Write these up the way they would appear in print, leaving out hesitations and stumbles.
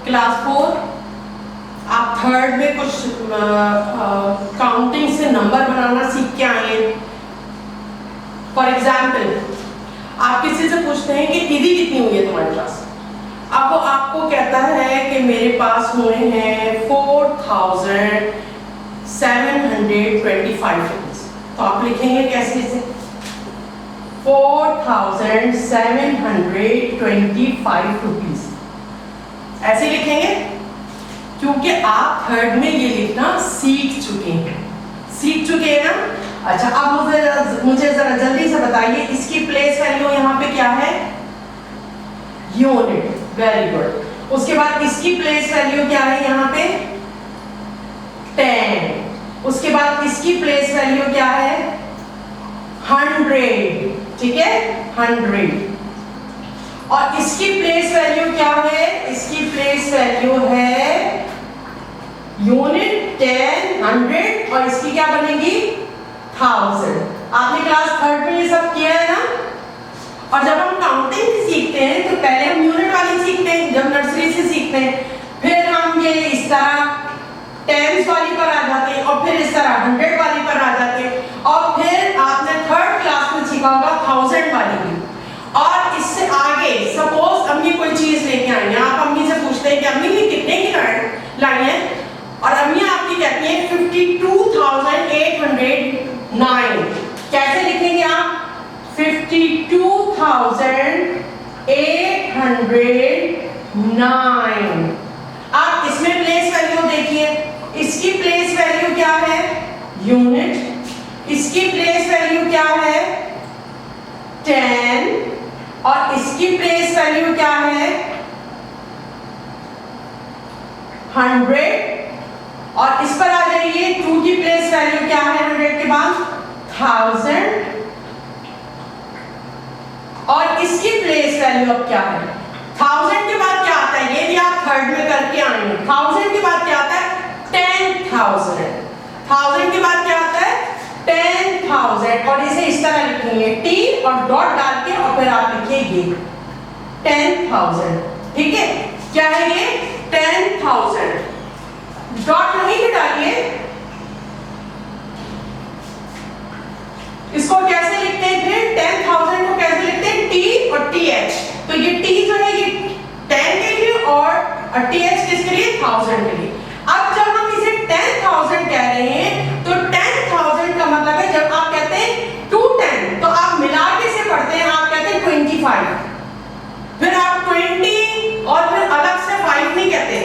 Class 4 आप third में कुछ काउंटिंग से नंबर बनाना सीख के आए हैं। फॉर एग्जाम्पल आप किसी से पूछते हैं कि दीदी कितनी हुई है तुम्हारे पास, अब वो आपको कहता है कि मेरे पास हुए हैं 4725 रुपीज। तो आप लिखेंगे कैसे इसे? 4725 रुपीज ऐसे लिखेंगे, क्योंकि आप थर्ड में ये लिखना सीख चुके हैं ना। अच्छा, अब मुझे जरा जल्दी से बताइए, इसकी प्लेस वैल्यू यहाँ पे क्या है? यूनिट। Very good. उसके बाद इसकी प्लेस वैल्यू क्या है यहाँ पे? 10। उसके बाद इसकी प्लेस वैल्यू क्या है? 100। ठीक है, 100। और इसकी प्लेस वैल्यू क्या है? इसकी प्लेस वैल्यू है यूनिट 10, 100 और इसकी क्या बनेगी? 1000। आपने क्लास थर्ड में ये सब किया है ना। और जब हम काउंटिंग सीखते हैं तो पहले हम यूनिट वाली सीखते हैं, जब नर्सरी से सीखते हैं, फिर हम ये इस तरह टेंस वाली पर आ जाते हैं और फिर इस तरह 100 वाली पर आ जाते हैं और फिर आपने थर्ड क्लास में सीखा होगा 1000 वाली भी। और इससे आगे सपोज अम्मी कोई चीज लेके आई है, आप अम्मी से पूछते हैं कि अम्मी ये कितने की लाई है, और अम्मी आपकी कहती है 52,809। कैसे लिखेंगे आप? 52,809। आप इसमें प्लेस वैल्यू देखिए, इसकी प्लेस वैल्यू क्या है? यूनिट। इसकी प्लेस वैल्यू क्या है? 10। और इसकी प्लेस वैल्यू क्या है? 100। और इस पर आ जाइए, 2 की प्लेस वैल्यू क्या है 100 के बाद? 1000। और इसकी प्लेस वैल्यू अब क्या है? 1000 के बाद क्या आता है? ये भी आप थर्ड में करके आएंगे। 1000 के बाद क्या आता है? 10,000। 1000 के बाद क्या आता है? 10,000। और इसे इस तरह लिखेंगे, टी और डॉट डाल के, और फिर आप लिखिए 10,000। ठीक है, क्या है ये? 10,000। डॉट नहीं डालिए। इसको कैसे लिखते हैं फिर? 10,000 को कैसे लिखते हैं? टी और टी एच। तो ये टी जो है ये 10 के लिए और टी एच किसके लिए? 1000 के लिए। अब जब हम इसे 10,000 कह रहे हैं तो 10,000 का मतलब है, जब आप कहते हैं 210 तो आप मिला के से पढ़ते हैं, आप कहते हैं 25, फिर आप 20 और फिर अलग से 5 नहीं कहते।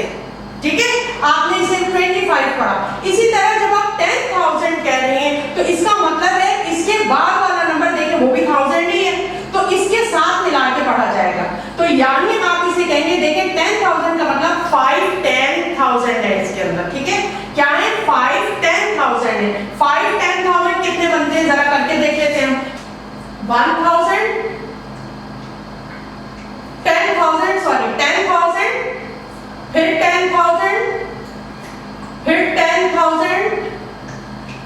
ठीक है, आपने इसे 25 पढ़ा। इसी तरह जब आप 10,000 कह रहे हैं तो इसका मतलब है इसके बाद वाला नंबर देखें वो भी 1000 ही है, तो इसके साथ मिला के पढ़ा जाएगा। तो यानी आप इसे कहेंगे, देखें 10,000 का मतलब 5 10,000 है इसके अंदर। ठीक है, क्या है? 5 10,000 है। 5 10,000 कितने बनते हैं जरा करके देख लेते हैं। 10,000 10,000 सॉरी 10,000, फिर 10,000, फिर 10,000,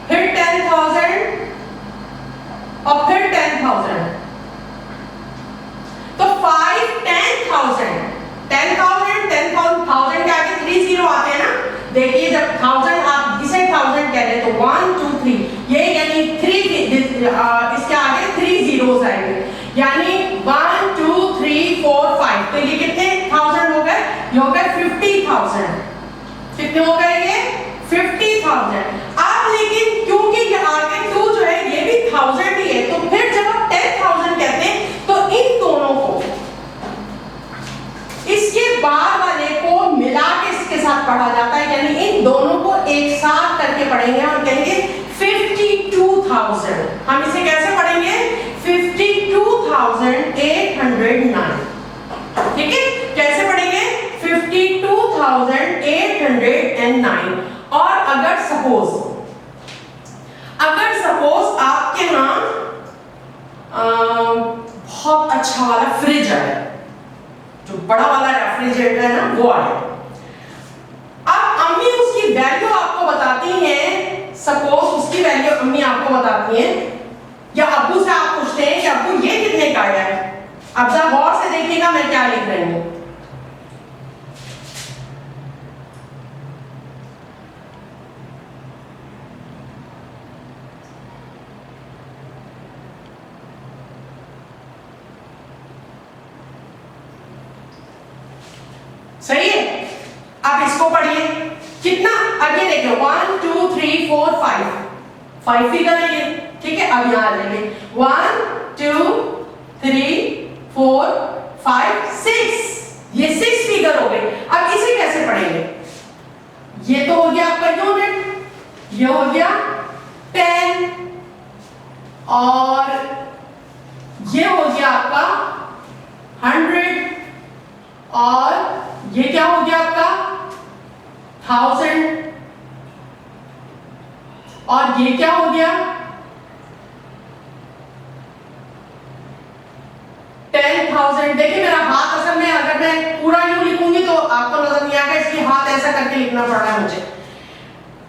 फिर 10,000 और फिर 10,000। तो 5 10,000 10,000 10,000 के आगे 3 0 आते हैं ना। देखिए जब 1000 आप इसे 1000 कह रहे तो 1 2 3 ये यानी 3 इसके आगे 3 zeros आएंगे, यानी 1 2 3 4 5। तो ये कितने 1000 हो गए? ये हो गए 50,000। कितने हो गए ये? 50,000। अब लेकिन क्योंकि ये आगे 2 जो है ये भी 1000 ही है, तो फिर जब आप 10,000 कहते हैं तो इन दोनों को, इसके बाद वाले को मिला के इसके साथ पढ़ा जाता है, यानी इन दोनों को एक साथ करके पढ़ेंगे और कहेंगे 52,000। हम इसे कैसे पढ़ेंगे? 52,809। ठीक है, कैसे पढ़ेंगे? 52,809। और अगर सपोज आपके यहाँ बहुत अच्छा वाला फ्रिज है, जो बड़ा वाला रेफ्रिजरेटर है ना वो आए, अब अम्मी उसकी वैल्यू आपको बताती हैं, सपोज उसकी वैल्यू अम्मी आपको बताती हैं, या अब्बू से आप पूछते हैं कि अब्बू ये कितने का है। अब जरा गौर से देखिएगा मैं क्या लिख रही हूं। अब इसको पढ़िए कितना, अब ये देखिए 1 2 3 4 5 फिगर है ये, ठीक है। अब यहाँ आ जाएंगे 1 2 3 4 5 6, ये 6 फिगर हो गए। अब इसे कैसे पढ़ेंगे, ये तो हो गया आपका यूनिट, ये हो गया 10 और ये हो गया आपका 100 और ये क्या हो गया आपका 1000 और ये क्या हो गया 10,000। देखिए मेरा हाथ असल में अगर मैं पूरा यूं लिखूंगी तो आपको नजर नहीं आएगा, इसलिए हाथ ऐसा करके लिखना पड़ रहा है मुझे।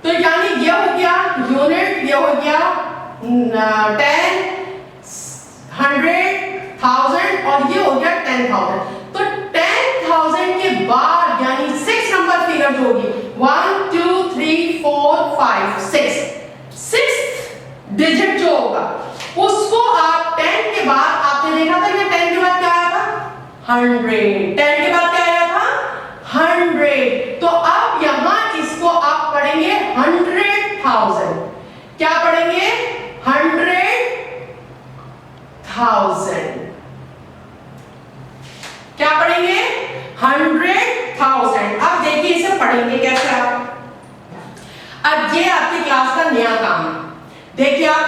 तो यानी ये हो गया यूनिट, ये हो गया 10 100 1000 और ये हो गया 10,000। तो 10,000 के बाद यानी 6 नंबर फिगर जो होगी 1 2 3 4 5 6 डिजिट जो होगा उसको आप 10 के बाद, आपने देखा था कि 10 के बाद क्या आया था 100, 10 के बाद क्या आया था 100। तो अब यहां इसको आप पढ़ेंगे 100,000, क्या पढ़ेंगे 100,000, क्या पढ़ेंगे 100,000। अब देखिए इसे पढ़ेंगे कैसे आप, अब ये आपकी क्लास का नया काम है। देखिए आप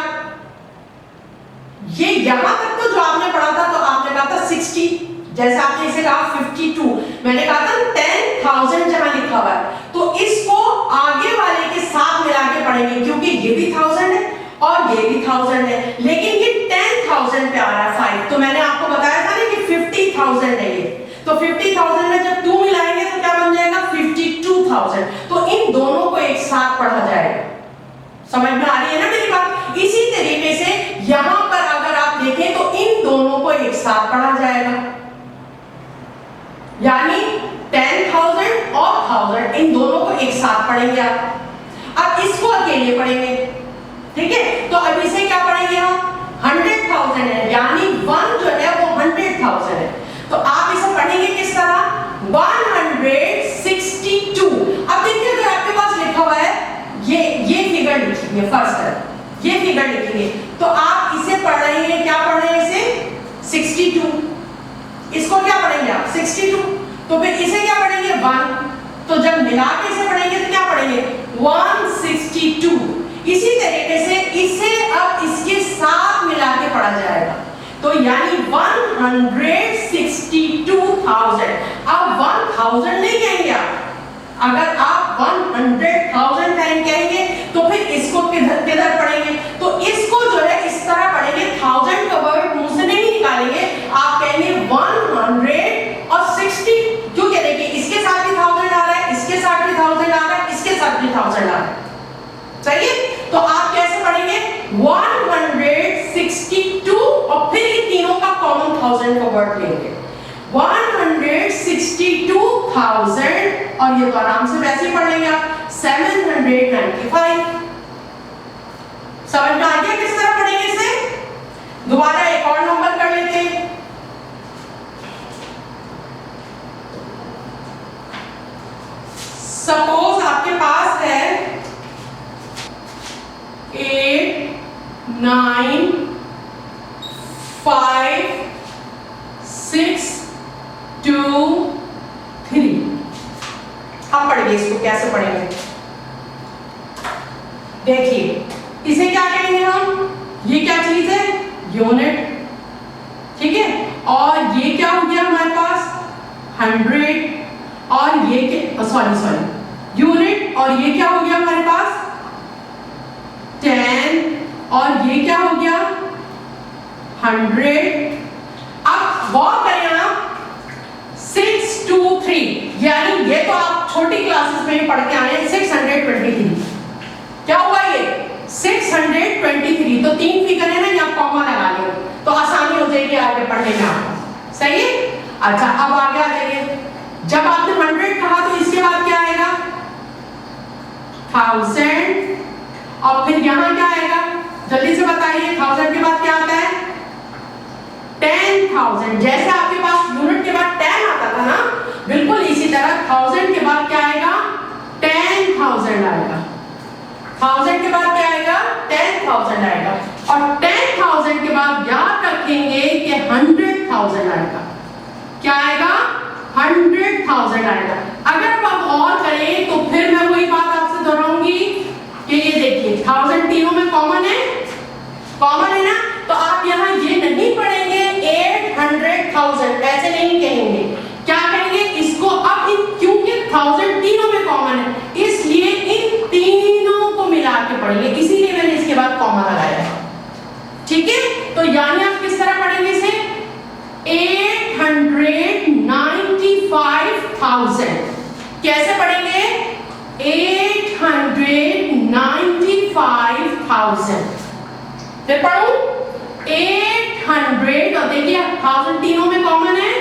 ये यहां तक तो जो आपने पढ़ा था तो आपने कहा था 60, जैसे आपने इसे कहा 52, मैंने कहा था 10,000 जहां लिखा हुआ है तो इसको आगे वाले के साथ मिला के पढ़ेंगे, क्योंकि ये भी 1000 है और ये भी 1000 है, लेकिन ये 10,000 पे आ रहा है 5। तो मैंने आपको बताया था ना कि 50,000 है ये, तो 50,000 में जब 2 मिलाएंगे तो क्या बन जाएगा 52,000। तो इन दोनों को एक साथ पढ़ा जाएगा। समझ में आ रही है ना मेरी बात। इसी तरीके से यहां पर अगर आप देखें तो इन दोनों को एक साथ पढ़ा जाएगा, यानी 10,000 और 1000 इन दोनों को एक साथ पढ़ेंगे आप। अब इसको अकेले पढ़ेंगे, ठीक है। तो अब इसे क्या पढ़ेंगे हम 100,000 है, यानी 1 जो है वो 100,000 है। तो आप इसे पढ़ेंगे किस तरह 162। अब देखिए अगर आपके पास लिखा हुआ है ये फिगर लिखिए, फर्स्ट है ये फिगर लिखेंगे तो आप इसे पढ़ रहे हैं, क्या पढ़ रहे हैं इसे 62, इसको क्या पढ़ेंगे आप 62। तो फिर इसे क्या पढ़ेंगे 1, तो जब मिला के इसे पढ़ेंगे तो क्या पढ़ेंगे 162। इसी तरीके से इसे अब इसके साथ मिला के पढ़ा जाएगा, तो यानी 162,000। अब 1000 नहीं कहेंगे आप, अगर आप 100,000 कहेंगे तो फिर इसको किधर किधर पढ़ेंगे, तो इसको जो है इस तरह पढ़ेंगे, 1000 का वर्ड मुंह से नहीं निकालेंगे, आप कहेंगे 160, क्योंकि देखिए इसके साथ भी 1000 आ रहा है, इसके साथ भी 1000 आ रहा है, इसके साथ भी 1000 आ रहा है, सही है। तो आप कैसे पढ़ेंगे 162 और फिर ये तीनों का कॉमन 1000 का वर्ड लेंगे 162,000 और ये तो आराम से वैसे ही पढ़ लेंगे आप 795। समझ में आ गया किस तरह पढ़ेंगे इसे। दोबारा एक और नंबर कर लेते हैं, सपोज आपके पास है 8 9 5 6 2 3। अब पढ़िए इसको कैसे पढ़ेंगे, देखिए इसे क्या कहेंगे हम, ये क्या चीज है यूनिट, ठीक है। और ये क्या हो गया हमारे पास 100 और ये सॉरी यूनिट, और ये क्या हो गया हमारे पास 10 और ये क्या हो गया 100। अब गौर करें आप 6 2 3, यानी ये तो आप छोटी क्लासेस में ही पढ़ के आए हैं 623। क्या हुआ ये 623, तो 3 फिगर है ना, यहाँ कॉमा लगा लिया तो आसानी हो जाएगी आगे पढ़ने में आपको, सही है। अच्छा अब आगे आ जाइए, जब आपने 100 कहा तो इसके बाद क्या आएगा 1000 और फिर यहाँ क्या आएगा जल्दी से बताइए, 1000 के बाद क्या आता है 10,000। जैसे आपके पास यूनिट के बाद 10 आता था ना, बिल्कुल इसी तरह 1000 के बाद क्या आएगा 1000 के बाद क्या आएगा 10,000 आएगा, और 10,000 के बाद याद रखेंगे कि 100,000 आएगा। क्या आएगा 100,000 आएगा। अगर अब हम और करें तो फिर मैं वही बात आपसे दोहराऊंगी कि ये देखिए 1000 तीनों में कॉमन है ना, तो आप यहाँ ये नहीं पढ़ेंगे 800,000, ऐसे नहीं कहेंगे। क्या कहेंगे इसको अब क्योंकि 1000 तीनों में कॉमन है इसलिए इन तीनों को मिला के पढ़ेंगे, इसीलिए मैंने इसके बाद कॉमा लगाया है। ठीक है, तो यानी आप किस तरह पढ़ेंगे इसे 895,000। कैसे पढ़ेंगे 895,000। फिर पढ़ूं 800, और देखिए 1000 तीनों में कॉमन है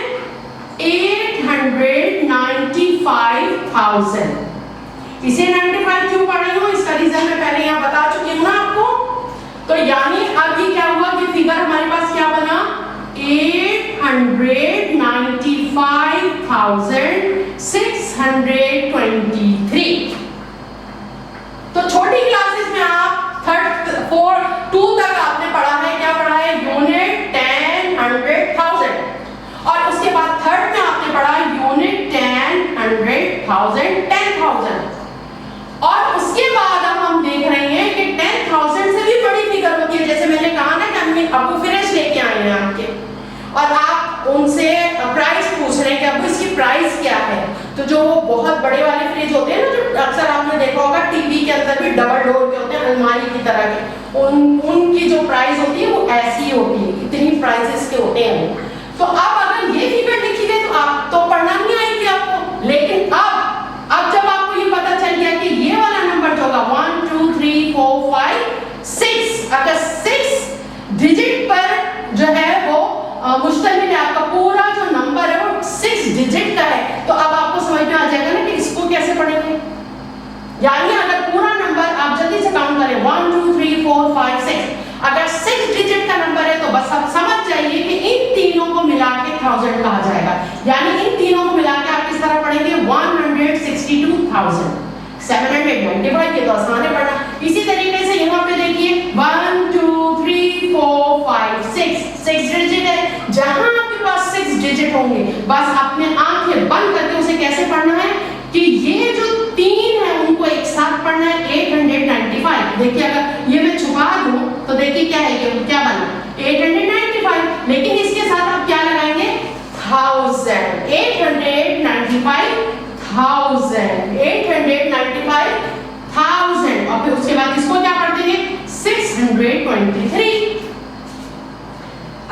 895,000। इसे 95 क्यों पढ़ रही हूं इसका रीजन मैं पहले यहां बता चुकी हूं ना आपको। तो यानी अब ये क्या हुआ कि फिगर हमारे पास क्या बना 895,623। तो छोटी क्लासेस में आप 2 तक आपने पढ़ा है, क्या पढ़ा है यूनिट 10, 100,000, और उसके बाद थर्ड में आपने पढ़ा यूनिट 10, 100,000, 10,000, और उसके बाद अब हम देख रहे हैं कि 10,000 से भी बड़ी फिगर होती है। जैसे मैंने कहा ना कि हमने अबू फिनिश लेके आए हैं आपके, और आप उनसे प्राइस पूछ रहे हैं कि अब इसकी प्राइस क्या है। तो जो वो बहुत बड़े वाले फ्रिज होते हैं ना, जो अक्सर आपने देखा होगा टीवी के अंदर भी डबल डोर के होते हैं, अलमारी की तरह के, उनकी जो प्राइस होती है वो ऐसी होती है, इतनी प्राइसेस के होते हैं। तो अब अगर ये फिगर लिखी गई तो आप तो पढ़ना नहीं आएगी आपको, लेकिन अब जब आपको ये पता चल गया कि ये वाला नंबर जो होगा 1 2 3 4 5 6, अगर 6 डिजिट पर जो है वो मुश्तमिल है, आपका पूरा जो नंबर है वो 6 डिजिट का है, तो अब आपको समझ में आ जाएगा ना कि इसको कैसे पढ़ेंगे। यानी अगर पूरा नंबर आप जल्दी से काउंट करें 1 2 3 4 5 6, अगर 6 डिजिट का नंबर है तो बस आप समझ जाइए कि इन तीनों को मिला के 1000 कहा जाएगा। यानी इन तीनों को मिला के आप किस तरह पढ़ेंगे 162,000। 795 ये तो आसान है पढ़ना। इसी तरीके से यहाँ पे देखिए 1 2 3 4 5 6 डिजिट है। जहां आपके पास 6 डिजिट होंगे बस अपने आंखें बंद करके उसे कैसे पढ़ना है कि ये जो 3 है उनको एक साथ पढ़ना है 895। देखिए अगर ये मैं छुपा दूं तो देखिए क्या है, ये क्या बना 895, लेकिन इसके साथ आप क्या लगाएंगे 1000। 895,000 और फिर उसके बाद इसको क्या पढ़ देंगे 623।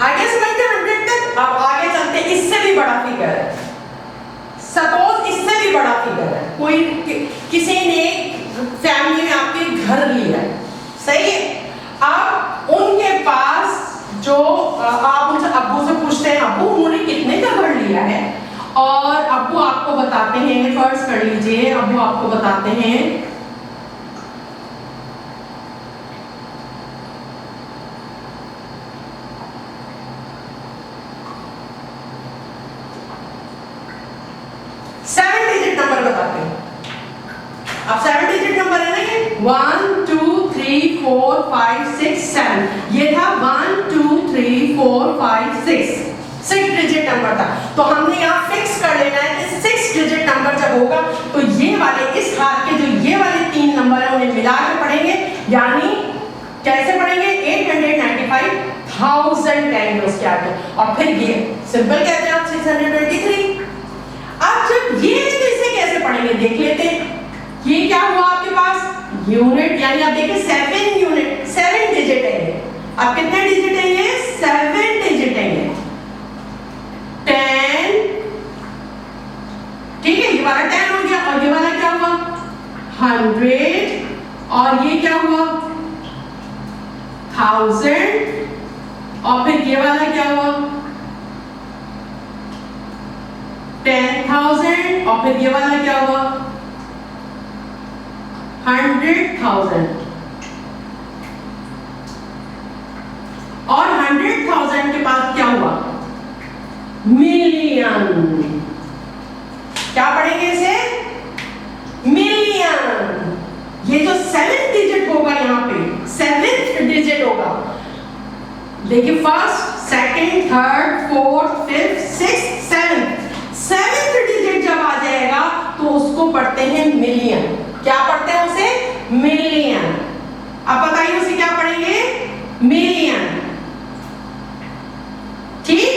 आगे समझते 100 तक। अब आगे चलते, इससे भी बड़ा फिगर है। सपोज इससे भी बड़ा फिगर है, कोई किसी ने फैमिली में आपके घर लिया है, सही है। अब उनके पास जो आप उनसे अब्बू से पूछते हैं अब्बू उन्होंने कितने का घर लिया है, और अब्बू आपको बताते हैं, फर्ज कर लीजिए अब्बू आपको बताते हैं 7 डिजिट नंबर बताते हैं। अब 7 डिजिट नंबर है ना ये 1 2 3 4 5 6 7, ये था 1 2 3 4 5 6 डिजिट नंबर था। तो हमने यहाँ फिक्स कर लेना है कि 6 डिजिट नंबर जब होगा तो ये वाले इस हाथ के जो ये वाले 3 नंबर है उन्हें मिला के पढ़ेंगे। यानी कैसे पढ़ेंगे 895,000 कहेंगे उसके आगे, और फिर ये सिंपल कहते हैं आप 623। अब जब ये है तो इसे कैसे पढ़ेंगे देख लेते हैं। ये क्या हुआ आपके पास यूनिट, यानी आप देखिए 7 यूनिट 7 डिजिट है। अब कितने डिजिट है ये 7 डिजिट है ये 10, ठीक है, ये वाला 10 हो गया, और ये वाला क्या हुआ 100, और ये क्या हुआ 1000, और फिर ये वाला क्या हुआ 10,000, और फिर ये वाला क्या हुआ 100,000, और 100,000 के बाद क्या हुआ मिलियन। क्या पढ़ेंगे इसे मिलियन। ये जो 7 डिजिट उसको पढ़ते हैं मिलियन। क्या पढ़ते हैं उसे? मिलियन। अब बताइए उसे क्या पढ़ेंगे? मिलियन। ठीक,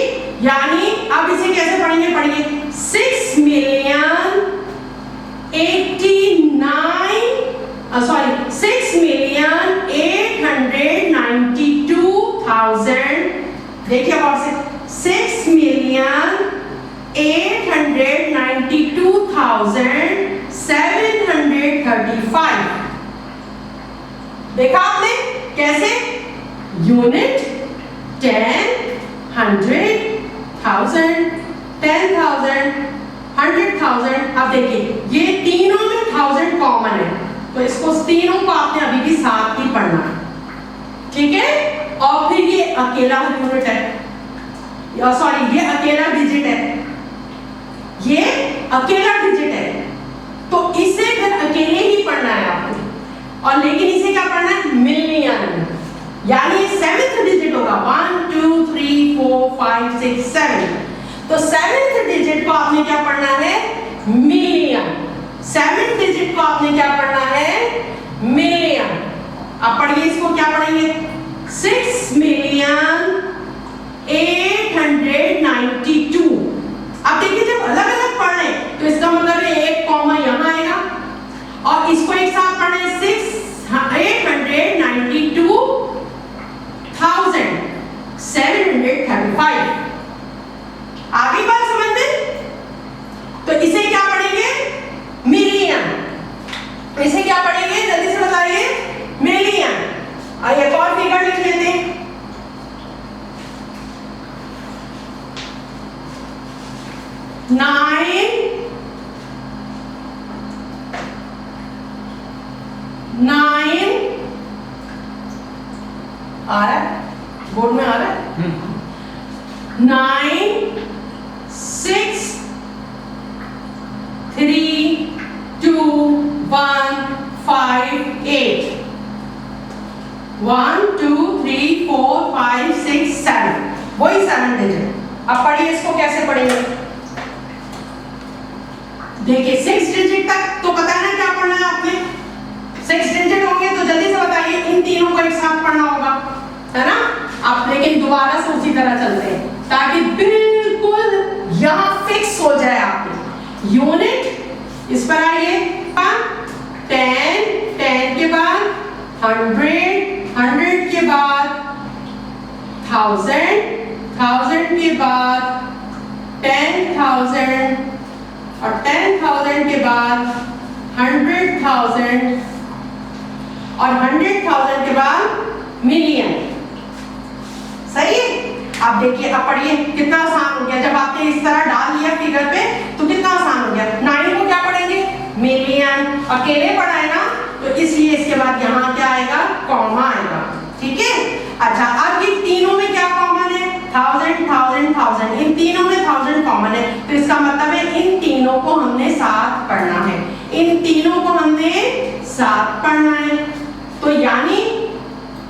यानी अब इसे कैसे पढ़ेंगे? पढ़िए 6,892,000। देखिए और से 6,892,735। देखा आपने कैसे? यूनिट 10, 100, 1000, 10,000, 100,000। अब देखिए ये तीनों में 1000 कॉमन है, तो इसको तीनों को आपने अभी भी साथ ही पढ़ना है, ठीक है। और फिर ये अकेला यूनिट है, सॉरी ये अकेला डिजिट है, ये अकेला डिजिट है, तो इसे फिर अकेले ही पढ़ना है आपको। और लेकिन इसे क्या पढ़ना है? मिलियन, यानी 7th डिजिट होगा 1 2 3 4 5 6 7। तो 7th डिजिट को आपने क्या पढ़ना है? मिलियन। 7th डिजिट को आपने क्या पढ़ना है? मिलियन। अब पढ़िए इसको, क्या पढ़ेंगे? 6,892,000। अब देखिए जब अलग अलग पढ़ रहे हैं तो इसका मतलब है एक कॉमा यहां आएगा और इसको एक साथ पढ़ना है 6,892,735। आगे बात समझ में? तो इसे क्या पढ़ेंगे? मिलियन। इसे क्या पढ़ेंगे? जल्दी से बताइए। मिलियन। और एक और फिगर लिख लेते हैं। नाइन आ रहा है, बोर्ड में आ रहा है। 9 6 3 2 1 5 8। 1 2 3 4 5 6 7, वही 7 डिजिट। अब पढ़िए इसको, कैसे पढ़ेंगे? देखिए 6 डिजिट तक तो पता है ना क्या पढ़ना है आपने? 6 डिजिट होंगे तो जल्दी से बताइए, इन तीनों को एक साथ पढ़ना होगा, है ना? आप लेकिन दोबारा से उसी तरह चलते हैं ताकि बिल्कुल यहां फिक्स हो जाए आपके यूनिट। इस पर आइए, 10 10 के बाद 100 100 के बाद 1000 1000 के बाद 10,000 और 10,000 के बाद 100,000 और 100,000 के बाद मिलियन। सही है? आप देखिए, अब पढ़िए कितना आसान हो गया। जब आपने इस तरह डाल दिया फिगर पे तो कितना आसान हो गया। 9 को क्या पढ़ेंगे? मिलियन। अकेले पढ़ा है ना, तो इसलिए इसके बाद यहाँ क्या आएगा? कॉमा आएगा, ठीक है। अच्छा, अब ये तीनों में क्या कॉमन है? 1000 1000 1000। इन तीनों में 1000 कॉमन है, तो इसका मतलब है इन तीनों को हमने साथ पढ़ना है। इन तीनों को हमने साथ पढ़ना है, तो यानी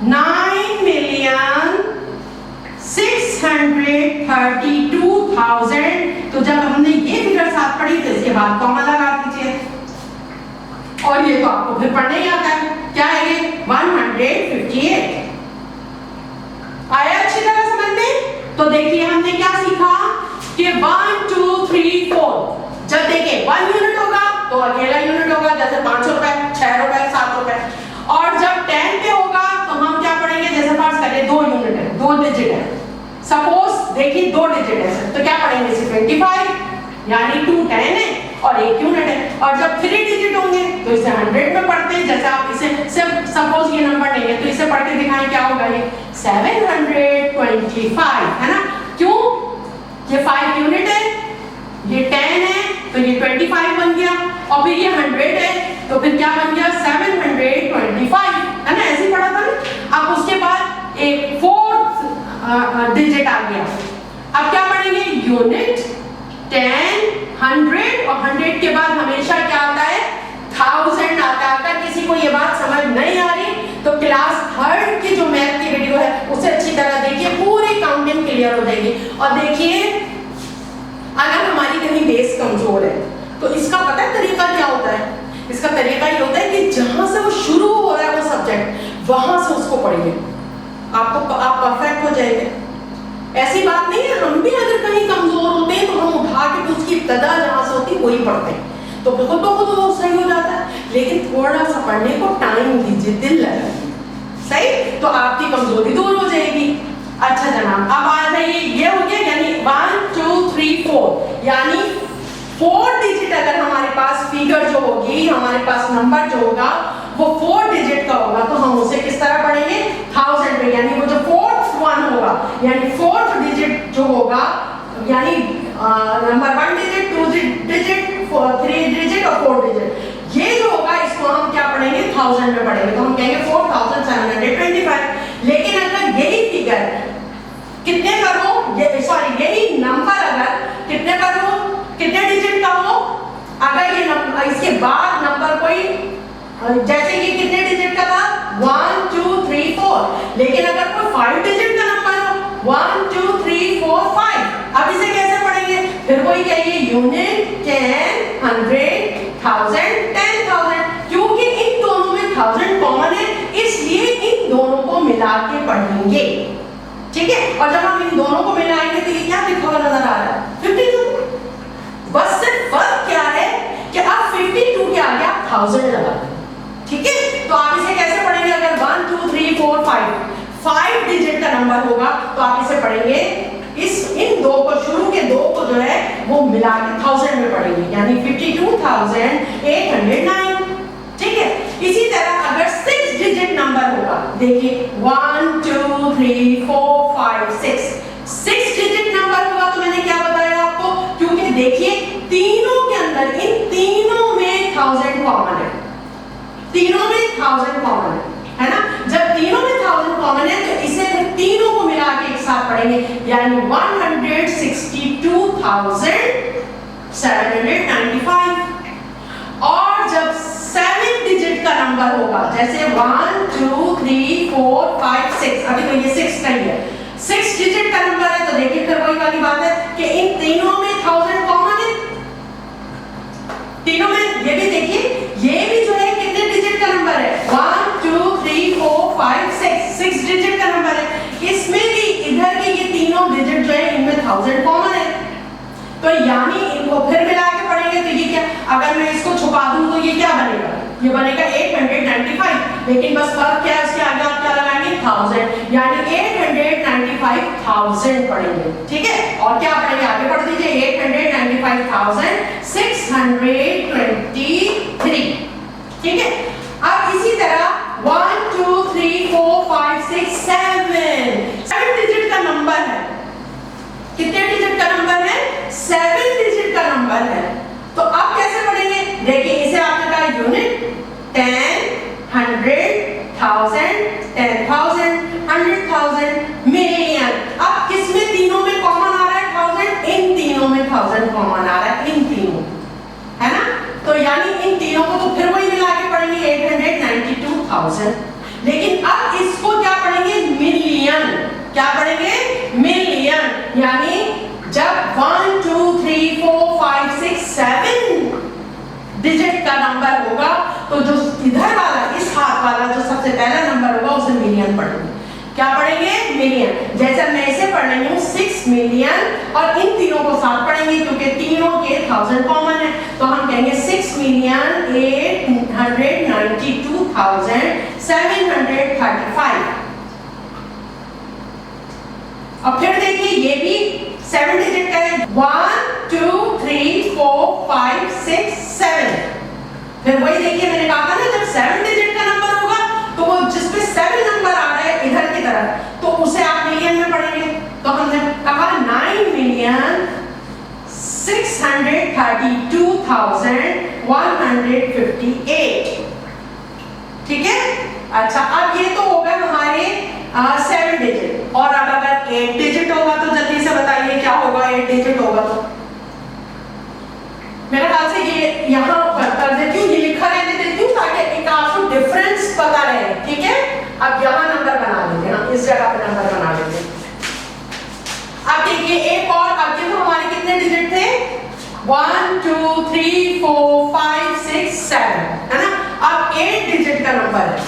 9,632,000। तो जब हमने ये फिगर साथ पढ़ी तो इसके बाद कॉमा लगा दीजिए। और ये तो आपको फिर पढ़ने ही आता है। क्या है ये? 158। आया अच्छी तरह समझ में? तो देखिए हमने क्या सीखा कि 1 2 3 4। जब देखिए 1 यूनिट होगा तो अकेला यूनिट होगा, जैसे 5 रुपए 6 रुपए 7 रुपए। और जब 10 पे होगा तो हम क्या पढ़ेंगे? जैसे फर्ज करें 2 यूनिट है, 2 डिजिट है, सपोज देखिए 2 डिजिट है, तो क्या पढ़ेंगे? 25, यानी 2 10 है और 1 यूनिट है। और जब 3 डिजिट होंगे तो इसे 100 में पढ़ते हैं। जैसे आप इसे सिर्फ सपोज ये नंबर नहीं है तो इसे पढ़ के दिखाएं, क्या होगा? ये 725, है ना? क्यों? ये 5 यूनिट है, ये 10 है तो ये 25 बन गया, और फिर ये 100 है तो फिर क्या बन गया? 725, है ना? ऐसे पढ़ा था ना। अब उसके बाद एक 4th डिजिट आ गया। अब क्या पढ़ेंगे? यूनिट 10 100 और 100 के बाद हमेशा क्या आता है? 1000 आता है। अगर किसी को ये बात समझ नहीं आ रही तो क्लास 3rd की जो मैथ की वीडियो है उसे अच्छी तरह देखिए, पूरी काउंटिंग क्लियर हो जाएगी। और देखिए अगर हमारी कहीं बेस कमजोर है, तो इसका पता है तरीका क्या होता है? इसका तरीका ये होता है कि जहां से वो शुरू हो रहा है वो सब्जेक्ट, वहां से उसको पढ़िए, आप परफेक्ट हो जाएंगे। ऐसी बात नहीं है, हम भी अगर कहीं कमजोर होते हैं तो हम उठा के उसकी इब्तदा जहां से होती है वही पढ़ते हैं, तो खुद ब खुद वो सही हो जाता है। लेकिन थोड़ा सा पढ़ने को टाइम दीजिए, दिल लगाइए, सही, तो आपकी कमजोरी दूर हो जाएगी। अच्छा जनाब, अब आ जाइए, ये हो गया यानी 1 2 3 4, यानी 4 डिजिट अगर हमारे पास फिगर जो होगी, हमारे पास नंबर जो होगा वो 4 डिजिट का होगा, तो हम उसे किस तरह पढ़ेंगे? 1000 में, यानी वो जो 4th वन होगा, यानी 4th डिजिट जो होगा, यानी नंबर 1 डिजिट, 2 डिजिट, 3 डिजिट और 4 डिजिट, ये जो होगा इसको हम क्या पढ़ेंगे? 1000 में पढ़ेंगे, तो हम कहेंगे 4725। लेकिन अगर यही फिगर कितने पर हो, ये सॉरी यही नंबर अगर कितने पर हो, कितने डिजिट का हो, अगर ये नंबर इसके बाद नंबर कोई, जैसे कि कितने डिजिट का था? 1 2 3 4, लेकिन अगर कोई 5 डिजिट का नंबर हो, 1 2 3 4 5, अब इसे कैसे पढ़ेंगे? फिर वही कहिए यूनिट, 10, 100, 1000, 10,000, क्योंकि इन दोनों में 1000 कॉमन है, इसलिए इन दोनों को मिला के पढ़ेंगे, ठीक है। और जब हम इन दोनों को मिलाएंगे तो ये क्या लिखा हुआ नजर आ रहा है? 52। बस सिर्फ फर्क क्या है कि अब 52 के आगे आप 1000 लगा दें, ठीक है। तो आप इसे कैसे पढ़ेंगे? अगर 1 2 3 4 5 डिजिट का नंबर होगा तो आप इसे पढ़ेंगे, इन दो को, शुरू के दो को जो है वो मिला के 1000 में पढ़ेंगे, यानी 52,809, ठीक है। इसी तरह अगर 6 डिजिट नंबर होगा, देखिए 1 2 3 4 5 6 डिजिट नंबर होगा, तो मैंने क्या बताया आपको? क्योंकि देखिए तीनों के अंदर, इन तीनों में 1000 कॉमन है, तीनों में 1000 कॉमन है ना। जब तीनों में 1000 कॉमन है तो इसे तीनों को मिला के एक साथ पढ़ेंगे, यानी 162,795। और जब 7 डिजिट का नंबर होगा, जैसे 1 2 3 4 5 6, अभी तो ये 6 का ही है, 6 डिजिट का नंबर है, तो देखिए फिर वही वाली बात है कि इन तीनों में 1000 कॉमन है, तीनों में। ये भी देखिए, ये भी जो है कितने डिजिट का नंबर है? 1 2 3 4 5 6 डिजिट का नंबर है। इसमें भी इधर के ये तीनों डिजिट जो है इनमें 1000 कॉमन है, तो यानी इनको फिर मिला के पढ़ेंगे तो ये क्या, अगर मैं इसको छुपा दूं तो ये क्या बनेगा? ये बनेगा 895, लेकिन बस फर्क क्या है, उसके आगे आप क्या लगाएंगे? 1000, यानी 895,000 पढ़ेंगे, ठीक है। और क्या पढ़ेंगे? आगे पढ़ दीजिए, 895,623, ठीक है। अब इसी तरह 1 2 3 4 5 6 7 डिजिट का नंबर है, कितने डिजिट का नंबर है? 7 डिजिट का नंबर है, तो अब कैसे पढ़ेंगे? देखिए इसे आपने कहा यूनिट, 10, 100, 1000, 10,000, 100,000, मिलियन। अब किसमें तीनों में कॉमन आ रहा है 1000? इन तीनों में 1000 कॉमन आ रहा है, इन तीनों, है ना। तो यानी इन तीनों को तो फिर वही मिला के पढ़ेंगे 892,000, लेकिन अब इसको क्या पढ़ेंगे? मिलियन। क्या पढ़ेंगे? मिलियन। यानी जब 1 2 3 4 5 6 7 डिजिट का नंबर होगा तो जो इधर वाला, इस हाथ वाला जो सबसे पहला नंबर होगा उसे मिलियन पढ़ेंगे। क्या पढ़ेंगे? मिलियन। जैसे मैं इसे पढ़ रही हूँ 6 मिलियन, और इन तीनों को साथ पढ़ेंगे क्योंकि तीनों के 1000 कॉमन है, तो हम कहेंगे 6,892,735। अब फिर देखिए ये भी 7 डिजिट का है, 1 2 3 4 5 6 7। फिर वही देखिए, मैंने कहा था ना जब 7 डिजिट का नंबर होगा तो वो जिसपे 7 नंबर आ रहा है इधर की तरफ, तो उसे आप मिलियन में पढ़ेंगे। तो हमने कहा 9,632,158, ठीक है। अच्छा, अब ये तो होगा हमारे 7 डिजिट, और अब अगर 8 डिजिट होगा तो जल्दी से बताइए क्या होगा? 8 डिजिट होगा तो मेरे ख्याल से ये यहाँ कर देती हूँ, ये लिखा रहने देती हूँ ताकि एक आपको डिफरेंस पता रहे, ठीक है। अब यहाँ नंबर बना लेते हैं, इस जगह पे नंबर बना लेते हैं। अब देखिए एक और, अब ये तो हमारे कितने डिजिट थे? 1 2 3 4 5 6 7 है ना। अब 8 डिजिट का नंबर है,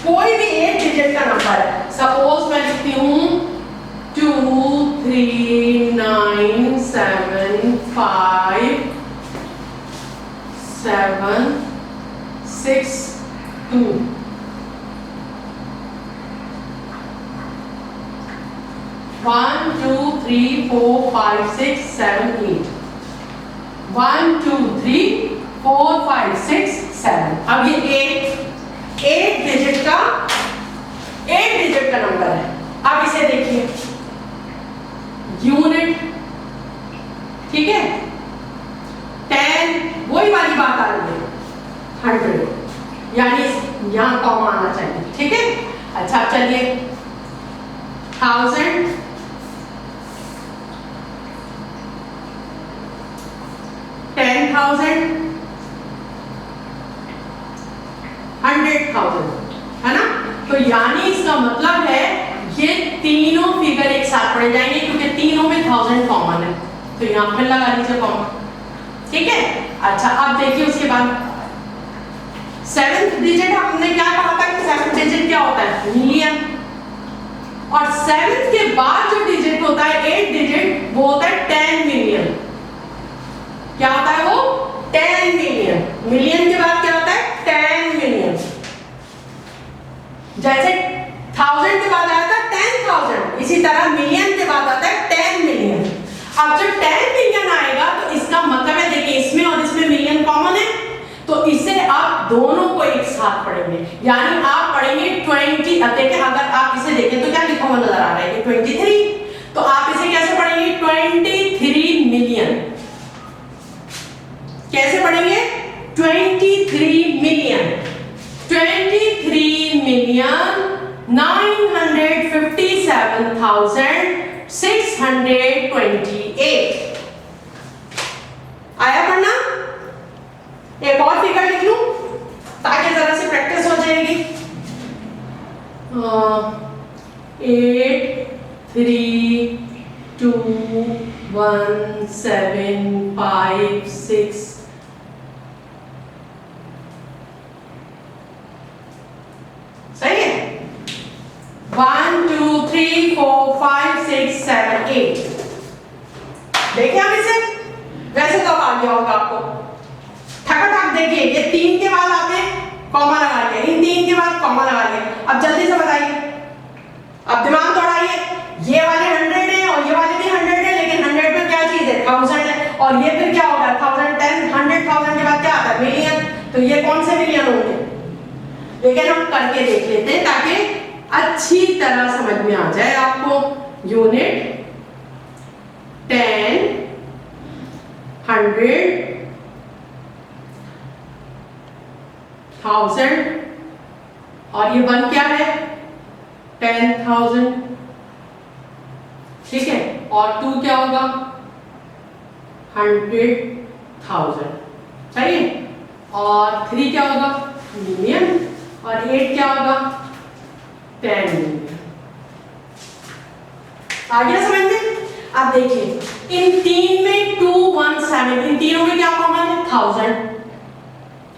कोई भी 8 डिजिट का नंबर है। सपोज मैं लिखती हूँ 2 3 9 7 5 7 6 2। 1 2 3 4 5 6 7 8। 1 2 3 4 5 6 7। अब ये 8 डिजिट का नंबर है। अब इसे देखिए, यूनिट, ठीक है, 10, वही वाली बात आ रही है, 100, यानी यहां कॉमा आना चाहिए, ठीक है। अच्छा चलिए 1000, 10,000, 100,000, है ना। तो यानी इसका मतलब है ये तीनों फिगर एक साथ पढ़े जाएंगे क्योंकि तीनों में 1000 कॉमन है, तो यहां पर लगा लीजिए कॉमन, ठीक है। अच्छा अब देखिए उसके बाद 7th डिजिट, हमने क्या कहा था कि 7th डिजिट क्या होता है, मिलियन। और 7th के बाद जो डिजिट होता है 8 डिजिट, वो होता है 10 मिलियन। क्या होता है वो, 10 मिलियन। मिलियन के बाद क्या होता है, 10 मिलियन। जैसे 1000 के बाद आया था 10,000, इसी तरह मिलियन के बाद आता है 10 मिलियन। अब जब 10 मिलियन आएगा तो इसका मतलब है, देखिए इसमें और इसमें मिलियन कॉमन है, तो इसे आप दोनों को एक साथ पढ़ेंगे, यानी आप पढ़ेंगे 20। अब देखिए अगर आप इसे देखें तो क्या लिखा हुआ नजर आ रहा है कि 23, तो आप इसे कैसे पढ़ेंगे, 23 मिलियन। कैसे पढ़ेंगे, 23 मिलियन। 23 मिलियन 957,628। आया पढ़ना। एक और फिगर लिख लूं ताकि जरा से प्रैक्टिस हो जाएगी। 8 3 2 1 7 5 6 सही है। 1 2 3 4 5 6 7 8। देखिए हम इसे, वैसे तो आ गया होगा आपको, ठक देखिए ये 3 के बाद आते हैं, कॉमा लगा लिया, इन 3 के बाद कॉमा लगा लिया। अब जल्दी से बताइए, अब दिमाग दौड़ाइए, ये वाले 100 है और ये वाले भी 100 है, लेकिन 100 में क्या चीज है, 1000 है, और ये फिर क्या होगा, 1000 10 100,000 के बाद क्या आता है, मिलियन। तो ये कौन से मिलियन होंगे, लेकिन हम करके देख लेते हैं ताकि अच्छी तरह समझ में आ जाए आपको। यूनिट 10 100 1000 और ये 1 क्या है, 10,000, ठीक है। और 2 क्या होगा, 100,000, सही है। और 3 क्या होगा, मिलियन। और 8 क्या होगा, 10 मिलियन। आ गया समझ में। अब देखिए इन 3 में 217, इन तीनों में क्या कॉमन है, 1000,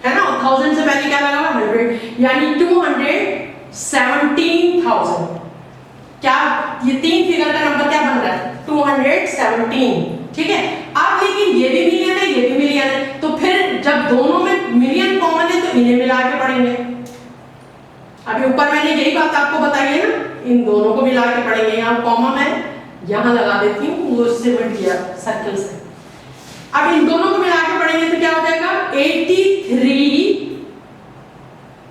है ना। 1000 से पहले क्या लगा, 100, यानी 217,000। क्या ये 3 फिगर का नंबर क्या बन रहा है, 217, ठीक है। अब लेकिन ये भी मिलियन है, ये भी मिलियन है, तो फिर जब दोनों में मिलियन कॉमन है तो इन्हें मिला के पढ़ेंगे। अभी ऊपर मैंने यही बात आपको बताई है ना, इन दोनों को मिला के पढ़ेंगे। यहाँ कॉमा मैं यहाँ लगा देती हूँ, वो उससे बढ़ गया सर्कल से। अब इन दोनों को मिला के पढ़ेंगे तो क्या हो जाएगा, 83।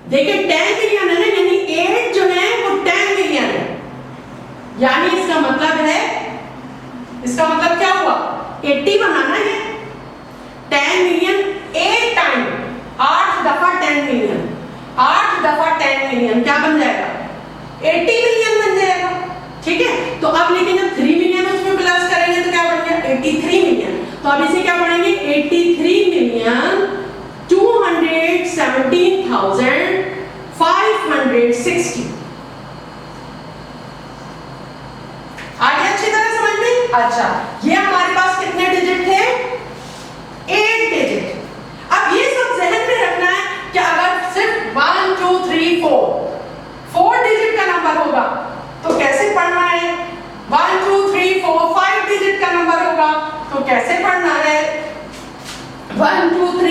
देखिए 10 मिलियन है ना, यानी 8 जो है वो 10 मिलियन है, यानी इसका मतलब है, इसका मतलब क्या हुआ, 80 बनाना है। 10 मिलियन 8 टाइम, 8 दफा 10 मिलियन, 8 दफा 10 मिलियन क्या बन जाएगा, 80 मिलियन बन जाएगा, ठीक है। तो अब लेकिन जब 3 मिलियन उसमें प्लस करेंगे तो क्या बन गया, 83 मिलियन। तो अब इसे क्या पढ़ेंगे, 83 मिलियन 217,560। आगे अच्छी तरह समझ में। अच्छा ये हमारे पास कितने डिजिट थे,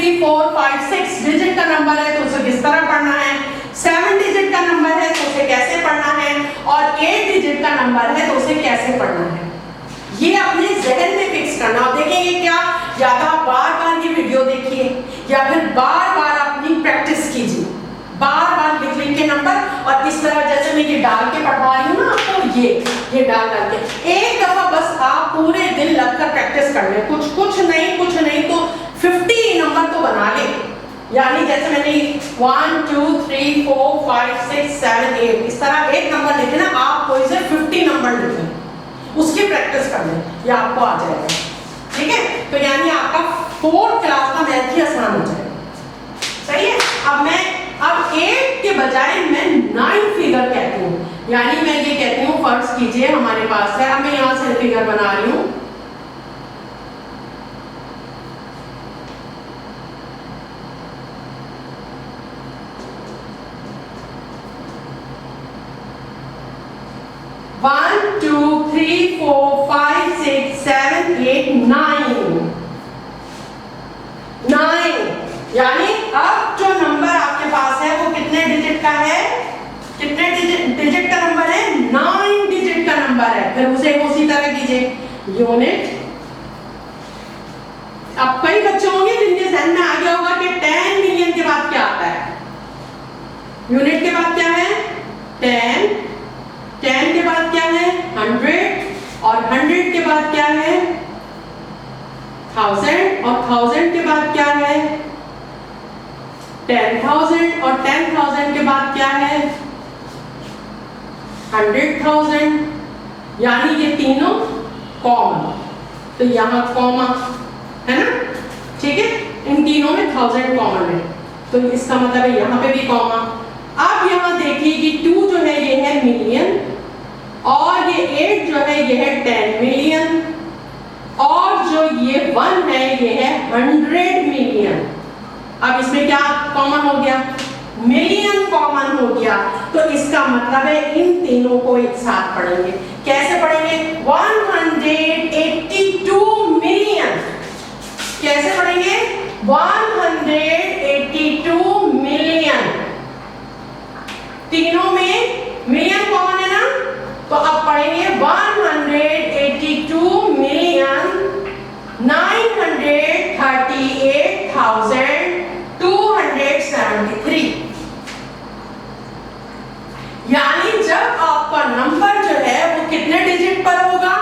3 4 5 6 डिजिट का नंबर है तो उसे किस तरह पढ़ना है, 7 डिजिट का नंबर है तो उसे कैसे पढ़ना है, और 8 डिजिट का नंबर है तो उसे कैसे पढ़ना है, ये अपने जहन में फिक्स करना। और देखेंगे क्या, या तो आप बार बार ये वीडियो देखिए या फिर बार बार अपनी प्रैक्टिस कीजिए, बार बार लिख के नंबर, और इस तरह जैसे मैं ये डाल के पढ़वा रही हूँ ना आपको, ये डाल के एक दफा बस आप पूरे दिन लगकर प्रैक्टिस कर ले, कुछ नहीं तो 50 नंबर तो बना ले। यानी जैसे मैंने 1 2 3 4 5 6 7 8 इस तरह एक नंबर लिखे ना, आप कोई से 50 नंबर लिखें, उसकी प्रैक्टिस कर लें, ये आपको आ जाएगा। ठीक है, तो यानी आपका 4th क्लास का मैथ ही आसान हो जाएगा। सही है। अब 8 के बजाय मैं 9 फिगर कहती हूँ, यानी मैं ये कहती हूँ, फर्ज कीजिए हमारे पास है, अब मैं यहाँ से फिगर बना रही हूँ, One, 2, 3, 4, 5, 6, 7, 8, 9। यानी अब जो नंबर आपके पास है वो कितने डिजिट का है, कितने डिजिट का नंबर है, 9 डिजिट का नंबर है। फिर उसे उसी तरह कीजिए, यूनिट। अब कई बच्चे होंगे जिनके जहन में आ गया होगा कि 10 मिलियन के बाद क्या आता है, यूनिट के बाद क्या है 10 के बाद क्या है 100, और 100 के बाद क्या है 1000, और 1000 के बाद क्या है 10,000, और 10,000 के बाद क्या है 100,000। यानी ये तीनों कॉमन, तो यहाँ कॉमा है ना, ठीक है, इन तीनों में 1000 कॉमन है, तो इसका मतलब है यहाँ पे भी कॉमा। अब यहाँ देखिए कि 2 जो है ये है मिलियन, और ये 8 जो है ये है 10 मिलियन, और जो ये 1 है ये है 100 मिलियन। अब इसमें क्या कॉमन हो गया, मिलियन कॉमन हो गया, तो इसका मतलब है इन तीनों को एक साथ पढ़ेंगे। कैसे पढ़ेंगे, 182 मिलियन, कैसे पढ़ेंगे 182 मिलियन, तीनों में मिलियन कॉमन है ना, तो अब पढ़ेंगे 182 मिलियन 938,273। यानी जब आपका नंबर जो है वो कितने डिजिट पर होगा,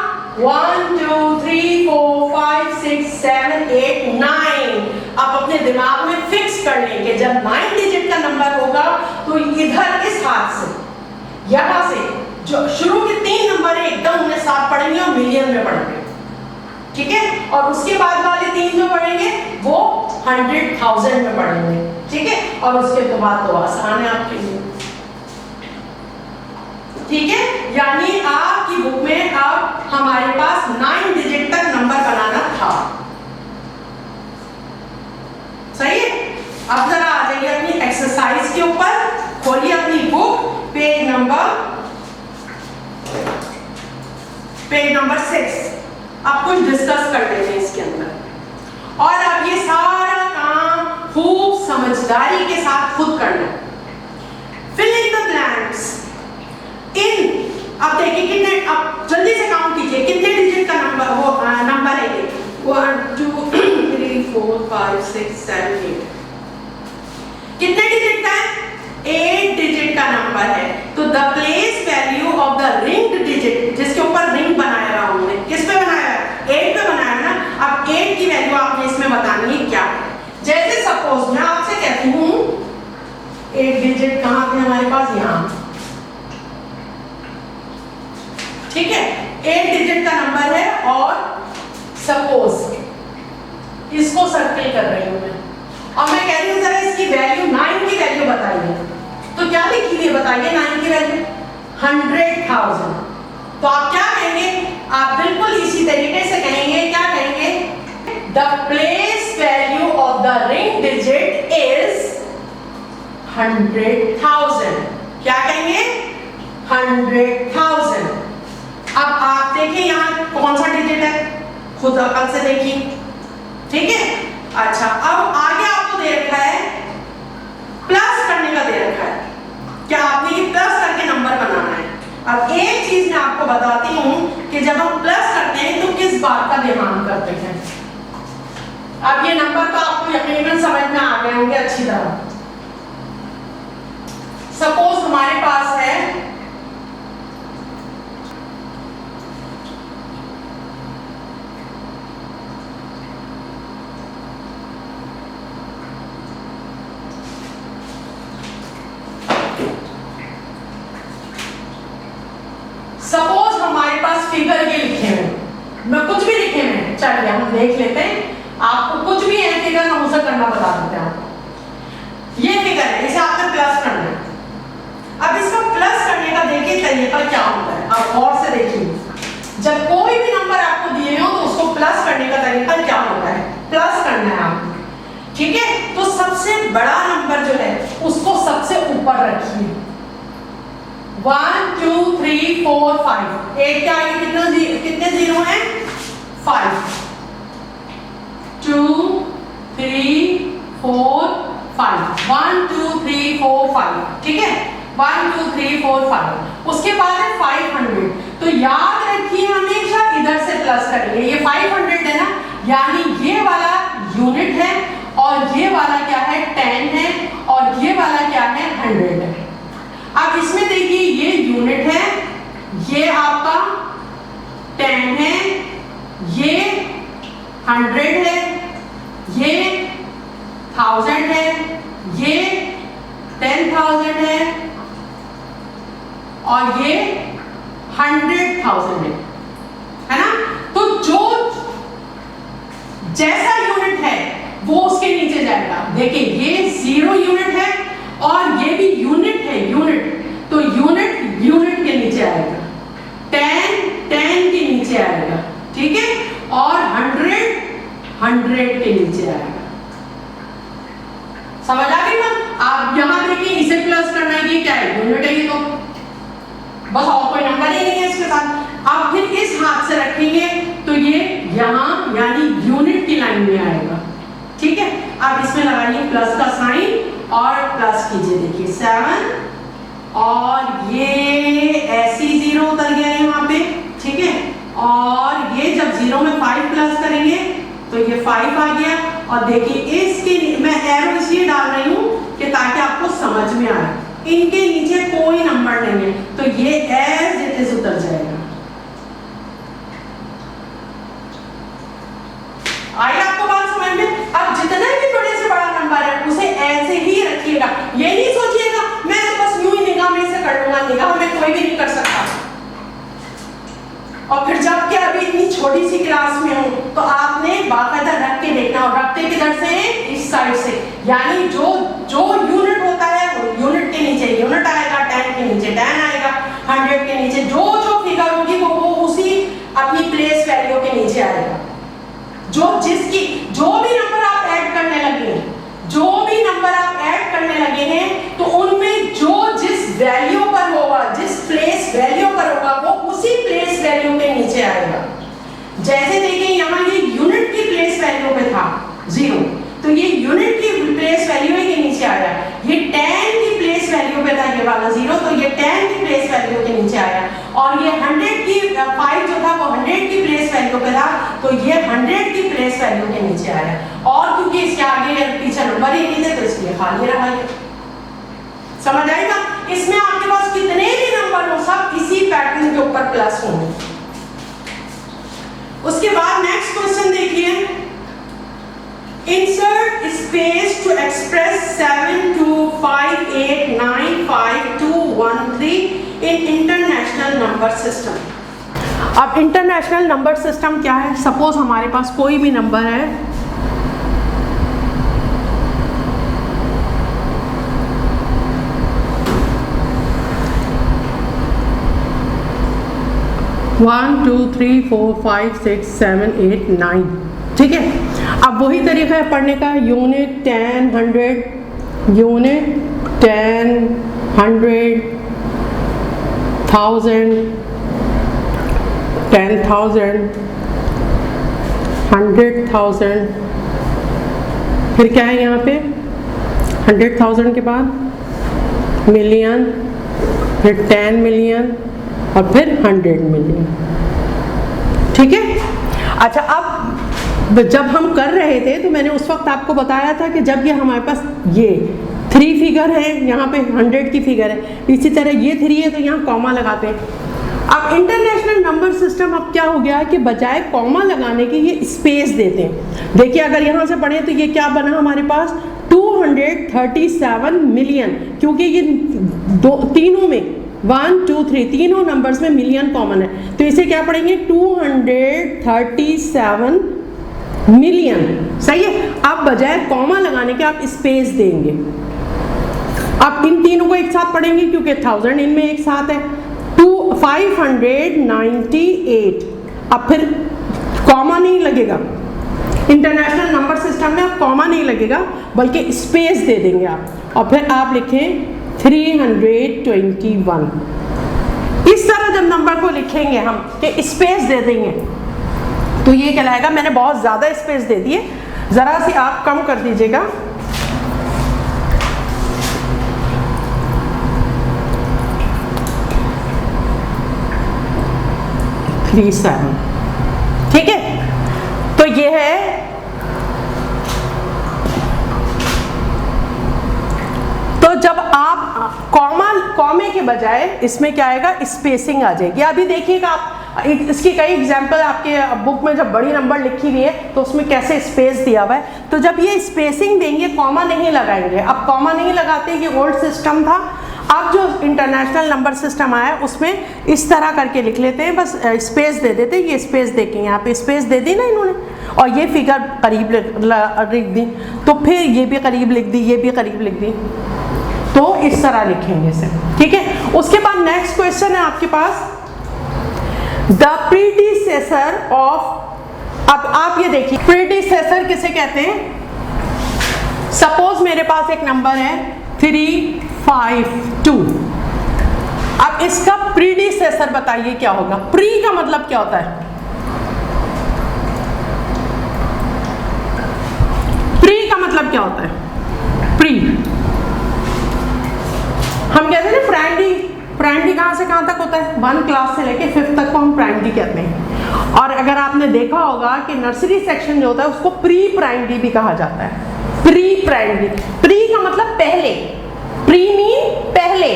1 2 3 4 5 6 7 8 9। आप अपने दिमाग में फिक्स कर लेंगे जब 9 डिजिट का नंबर होगा तो इधर इस हाथ से, यहां से जो शुरू के 3 नंबर है एकदम उन्हें साथ पढ़ेंगे और मिलियन में पढ़ेंगे, ठीक है, और उसके बाद वाले 3 जो पढ़ेंगे वो 100,000 में पढ़ेंगे, ठीक है, और उसके तो बाद तो आसान है आपके लिए, ठीक है। यानी आपकी बुक में अब हमारे पास 9 डिजिट तक नंबर बनाना था, सही है। अब जरा आ जाइए अपनी एक्सरसाइज के ऊपर, खोलिए अपनी बुक, पेज नंबर 6। अब कुछ डिस्कस कर लेते हैं इसके अंदर, और अब ये सारा काम खूब समझदारी के साथ खुद करना। फिल इन द ब्लैंक्स इन, अब देखिए कितने, अब जल्दी से काउंट कीजिए कितने डिजिट का नंबर वो नंबर है ये, 1 2 3 4 5 6 7 8, कितने डिजिट का है, 8 डिजिट का नंबर है। तो the place value of the ringed digit, जिसके ऊपर रिंग बनाया रहा हमने, किस पे बनाया है, 8 पे बनाया ना। अब 8 की वैल्यू आपने इसमें बतानी है क्या है। जैसे सपोज मैं आपसे कहती हूँ 8 डिजिट कहाँ थे हमारे पास, यहाँ, ठीक है, 8 डिजिट का नंबर है, और सपोज इसको सर्कल कर रही हूँ मैं, और मैं कह रही हूँ जरा इसकी वैल्यू 9 की वैल्यू बताइए, तो क्या लिखी हुई बताइए 9 की वैल्यू 100,000। तो आप क्या कहेंगे, आप बिल्कुल इसी तरीके से कहेंगे, क्या कहेंगे, the place value of the ring digit is 100,000। क्या कहेंगे 100,000। अब आप देखिए यहाँ कौन सा डिजिट है, खुद अकल से देखिए, ठीक है। अच्छा, अब आगे आप आ गए होंगे अच्छी तरह। सपोज हमारे पास है सपोज हमारे पास फिगर ये लिखे हैं, मैं कुछ भी लिखे हैं, चलिए हम देख लेते हैं। आपको कुछ भी है फिगर, हम उसे करना बता देते हैं आपको। ये फिगर है, इसे आपने प्लस करना है। अब इसको प्लस करने का देखिए तरीका क्या होता है, आप और से देखिए। जब कोई भी नंबर आपको दिए हो तो उसको प्लस करने का तरीका क्या होता है, प्लस करना है आपको, ठीक है। तो सबसे बड़ा नंबर जो है उसको सबसे ऊपर रखिए। 1 2 3 4 5, 8 क्या आएगी, कितने जीरो हैं, 5। 2 3 4 5, 1 2 3 4 5, ठीक है। 1 2 3 4 5, उसके बाद है 500। तो याद रखिए हमेशा इधर से प्लस करेंगे। ये 500 है ना, यानी ये वाला यूनिट है और ये वाला क्या है, 10 है, और ये वाला क्या है, 100 है। अब इसमें देखिए ये यूनिट है, ये आपका 10 है, ये 100 है, ये 1000 है, ये 10,000 है, और ये 100,000 है ना। तो जो जैसा यूनिट है वो उसके नीचे जाएगा। देखिए ये 0 यूनिट है और ये भी यूनिट है, यूनिट, तो यूनिट यूनिट के नीचे आएगा, 10 10 के नीचे आएगा, ठीक है, और 100 100 के नीचे आएगा। समझ आ गई ना। आप यहां देखिए इसे प्लस करना है, ये क्या है, यूनिट है, ये तो बस, और कोई नंबर ही नहीं है इसके साथ। आप फिर इस हाथ से रखेंगे तो ये यहां यानी यूनिट की लाइन में आएगा, ठीक है। अब इसमें लगाइए प्लस का साइन और प्लस कीजिए, देखिए 7, और ये ऐसी 0 उतर गया यहाँ पे, ठीक है। और ये जब 0 में 5 प्लस करेंगे तो ये 5 आ गया। और देखिए इसके मैं एरो इसलिए डाल रही हूँ कि ताकि आपको समझ में आए, इनके नीचे कोई नंबर नहीं है, तो ये एज इट इज उतर जाएगा। आई आपको बात समझ में। अब जितने भी बड़े से बड़ा नंबर है उसे ऐसे ही रखिएगा, ये नहीं सोचिएगा मैं तो बस यूं ही निगाह में से कर लूंगा, निगाह में कोई भी नहीं कर सकता। और फिर जब कि अभी इतनी छोटी सी क्लास में हूं तो आपने बाकायदा रख के देखना, और रखते किधर से, इस साइड से, यानी जो जो यूनिट होता है वो यूनिट के नीचे यूनिट आएगा, 10 के नीचे 10 आएगा, 100 के नीचे जो जो फिगर होगी वो उसी अपनी प्लेस वैल्यू के नीचे आएगा। जो भी नंबर आप ऐड करने लगे हैं, जो भी नंबर आप ऐड करने लगे हैं, तो उनमें जो जिस वैल्यू पर होगा, जिस प्लेस वैल्यू पर होगा, वो उसी प्लेस वैल्यू के नीचे आएगा। जैसे देखिए यहाँ ये यूनिट की प्लेस वैल्यू पे था 0, तो ये यूनिट की प्लेस वैल्यू के नीचे आया। ये 10 की प्लेस वैल्यू पे था ये वाला 0, तो ये 10 की प्लेस वैल्यू के नीचे आया। और ये 100 की 5 जो था वो 100 की प्लेस वैल्यू पे था, तो ये 100 की प्लेस वैल्यू के नीचे आया। और क्योंकि इसके आगे पीछे नंबर ही नहीं थे तो इसलिए खाली रहा ये। समझ आएगा। इसमें आपके पास कितने भी नंबर हो सब इसी पैटर्न के ऊपर प्लस होंगे। उसके बाद नेक्स्ट क्वेश्चन देखिए, insert space to express 7258952213 in international number system। अब इंटरनेशनल नंबर सिस्टम क्या है। सपोज हमारे पास कोई भी नंबर है, वन 2 3 4 5 6 7 8 9, ठीक है। अब वही तरीका है पढ़ने का, यूनिट 10 100, यूनिट 10 100 1000 10,000 100,000, फिर क्या है यहाँ पे 100,000 के बाद मिलियन, फिर 10 मिलियन और फिर 100 मिलियन, ठीक है। अच्छा अब जब हम कर रहे थे तो मैंने उस वक्त आपको बताया था कि जब ये हमारे पास ये 3 फिगर है, यहाँ पे 100 की फिगर है, इसी तरह ये 3 है तो यहाँ कॉमा लगाते हैं। अब इंटरनेशनल नंबर सिस्टम अब क्या हो गया है कि बजाय कॉमा लगाने के ये स्पेस देते हैं। देखिए अगर यहाँ से पढ़े तो ये क्या बना हमारे पास 237 मिलियन, क्योंकि ये तीनों में 1 2 3 तीनों नंबर्स में मिलियन कॉमन है, तो इसे क्या पढ़ेंगे 237 मिलियन। सही है। अब बजाय कॉमा लगाने के आप स्पेस देंगे। अब इन तीनों को एक साथ पढ़ेंगे क्योंकि 1000 इनमें एक साथ है। 598। अब फिर कॉमा नहीं लगेगा, इंटरनेशनल नंबर सिस्टम में अब कॉमा नहीं लगेगा बल्कि स्पेस दे देंगे आप, और फिर आप लिखें 321। इस तरह जब नंबर को लिखेंगे हम कि स्पेस दे देंगे तो ये कहलाएगा। मैंने बहुत ज़्यादा स्पेस दे दी है, ज़रा सी आप कम कर दीजिएगा। ठीक है, तो ये है। तो जब आप कॉमे के बजाय इसमें क्या आएगा, स्पेसिंग आ जाएगी। अभी देखिएगा आप इसकी कई एग्जाम्पल आपके बुक में जब बड़ी नंबर लिखी हुई है तो उसमें कैसे स्पेस दिया हुआ है। तो जब ये स्पेसिंग देंगे कॉमा नहीं लगाएंगे। अब कॉमा नहीं लगाते, ये ओल्ड सिस्टम था। अब जो इंटरनेशनल नंबर सिस्टम आया उसमें इस तरह करके लिख लेते हैं, बस स्पेस दे देते हैं। ये स्पेस देखें, यहाँ पे स्पेस दे दी ना इन्होंने, और ये फिगर करीब लिख दी, तो फिर ये भी करीब लिख दी, ये भी करीब लिख दी, तो इस तरह लिखेंगे इसे। ठीक है। उसके बाद नेक्स्ट क्वेश्चन है आपके पास, द प्रीडिसेसर ऑफ। अब आप ये देखिए प्रीडिसेसर किसे कहते हैं। सपोज मेरे पास एक नंबर है 352। अब इसका प्रीडिसेसर बताइए क्या होगा। प्री का मतलब क्या होता है, प्री का मतलब क्या होता है, प्री हम कहते हैं ना प्राइमरी। प्राइमरी कहाँ से कहाँ तक होता है, 1 क्लास से लेके 5th तक को हम प्राइमरी कहते हैं। और अगर आपने देखा होगा कि नर्सरी सेक्शन जो होता है उसको प्री प्राइमरी भी कहा जाता है। प्री प्राइमरी, प्री का मतलब पहले, प्री मीन पहले।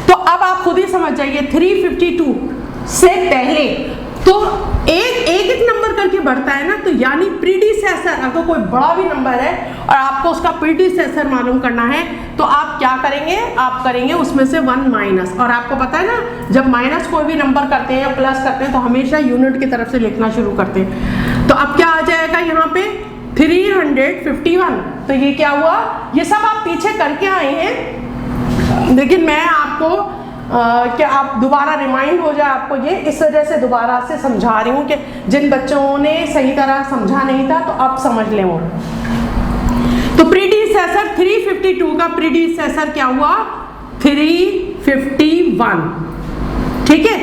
तो अब आप खुद ही समझ जाइए 352 से पहले तो एक नंबर करके बढ़ता है ना, तो यानी प्रीडिसेसर। अगर कोई बड़ा भी नंबर है और आपको उसका प्रीडिसेसर मालूम करना है तो आप क्या करेंगे, आप करेंगे उसमें से 1 माइनस। और आपको पता है ना, जब माइनस कोई भी नंबर करते हैं या प्लस करते हैं तो हमेशा यूनिट की तरफ से लिखना शुरू करते हैं। तो अब क्या आ जाएगा यहाँ पे 351। तो ये क्या हुआ, ये सब आप पीछे करके आए हैं, लेकिन मैं आपको क्या आप दोबारा रिमाइंड हो जाए आपको ये, इस वजह से दोबारा से समझा रही हूँ कि जिन बच्चों ने सही तरह समझा नहीं था तो आप समझ लें वो। तो प्रीडिसेसर 352 का प्रीडिसेसर क्या हुआ 351। ठीक है,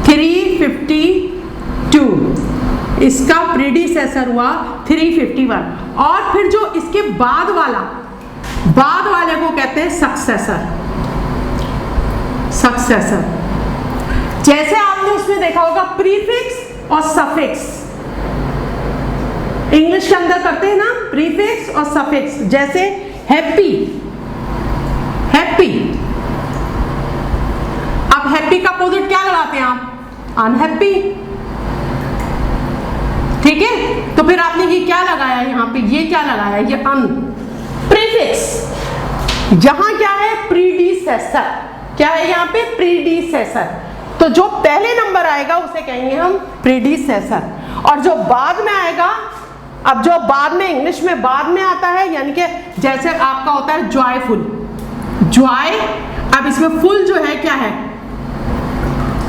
352 इसका प्रीडिसेसर हुआ 351। और फिर जो इसके बाद वाले को कहते हैं सक्सेसर। सक्सेसर जैसे आपने उसमें देखा होगा प्रीफिक्स और सफिक्स, इंग्लिश के अंदर करते हैं ना प्रीफिक्स और सफिक्स। जैसे हैप्पी, हैप्पी। अब हैप्पी का अपोजिट क्या लगाते हैं आप, अनहैप्पी। ठीक है, तो फिर आपने ये क्या लगाया यहाँ पे, ये क्या लगाया, ये अन प्रीफिक्स। यहां क्या है प्रीडिसेसर, क्या है यहाँ पे प्रीडिसेसर। तो जो पहले नंबर आएगा उसे कहेंगे हम प्रीडिसेसर, और जो बाद में आएगा, अब जो बाद में इंग्लिश में बाद में आता है, यानी कि जैसे आपका होता है जॉयफुल, जॉय। अब इसमें फुल जो है क्या है,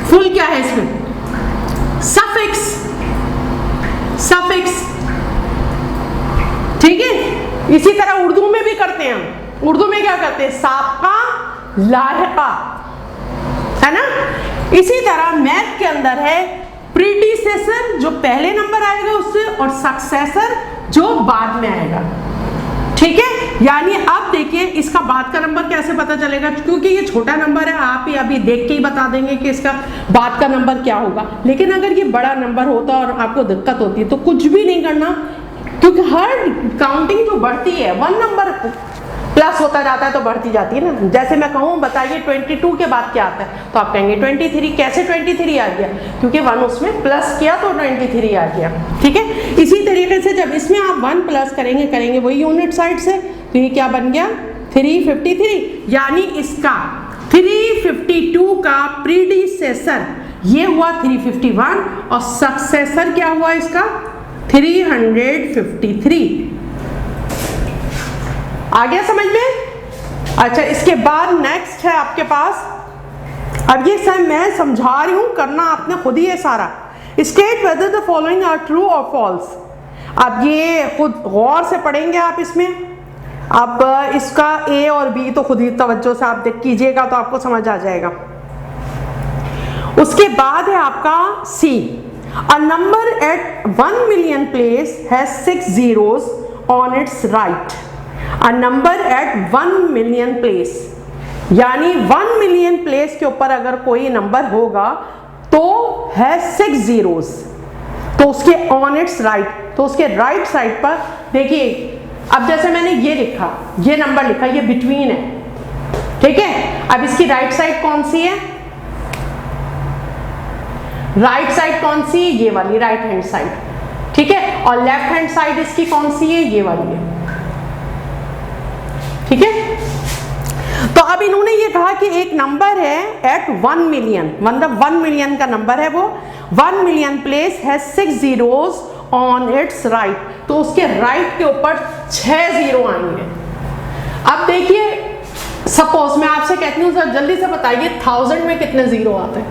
फुल क्या है इसमें सफिक्स, सफिक्स। ठीक है, इसी तरह उर्दू में भी करते हैं हम। उर्दू में क्या करते हैं, साबका लाहिका, है ना। इसी तरह मैथ के अंदर है प्रीडिसेसर जो पहले नंबर आएगा उससे, और सक्सेसर जो बाद में आएगा। ठीक है, यानी अब देखिए इसका बाद का नंबर कैसे पता चलेगा, क्योंकि ये छोटा नंबर है, आप ही अभी देख के ही बता देंगे कि इसका बाद का नंबर क्या होगा। लेकिन अगर ये बड़ा नंबर होता और आपको दिक्कत होती है तो कुछ भी नहीं करना, क्योंकि हर काउंटिंग जो बढ़ती है 1 नंबर प्लस होता जाता है तो बढ़ती जाती है ना। जैसे मैं कहूँ बताइए 22 के बाद क्या आता है, तो आप कहेंगे 23। कैसे 23 आ गया? क्योंकि 1 उसमें प्लस किया तो 23 आ गया। ठीक है, इसी तरीके से जब इसमें आप 1 प्लस करेंगे वही यूनिट साइड से, तो ये क्या बन गया 353, यानी इसका 352 का प्रीडिसेसर ये हुआ 351 और सक्सेसर क्या हुआ इसका 353। आ गया समझ में? अच्छा, इसके बाद नेक्स्ट है आपके पास, अब ये सब मैं समझा रही हूं, करना आपने खुद ही है सारा। State whether the following are true और फॉल्स। अब ये खुद गौर से पढ़ेंगे आप इसमें। अब इसका ए और बी तो खुद ही तवज्जो से आप देख कीजिएगा तो आपको समझ आ जाएगा। उसके बाद है आपका C, a number at 1 million place has 6 zeros on its right. A number at 1 million place, यानी 1 मिलियन प्लेस के ऊपर अगर कोई नंबर होगा तो है 6 zeros, तो उसके ऑन इट्स राइट, तो उसके राइट साइड पर देखिए। अब जैसे मैंने ये लिखा, ये नंबर लिखा, ये बिटवीन है, ठीक है। अब इसकी राइट साइड कौन सी है? राइट साइड कौन सी है? ये वाली, राइट हैंड साइड, ठीक है। और लेफ्ट हैंड साइड इसकी कौन सी है? ये वाली है, ठीक है। तो अब इन्होंने ये कहा कि एक नंबर है एट 1 मिलियन, मतलब 1 मिलियन का नंबर है वो, 1 मिलियन प्लेस है 6 zeros ऑन इट्स राइट, तो उसके राइट के ऊपर 6 जीरो आएंगे। अब देखिए, सपोज मैं आपसे कहती हूँ सर जल्दी से बताइए 1000 में कितने जीरो आते हैं,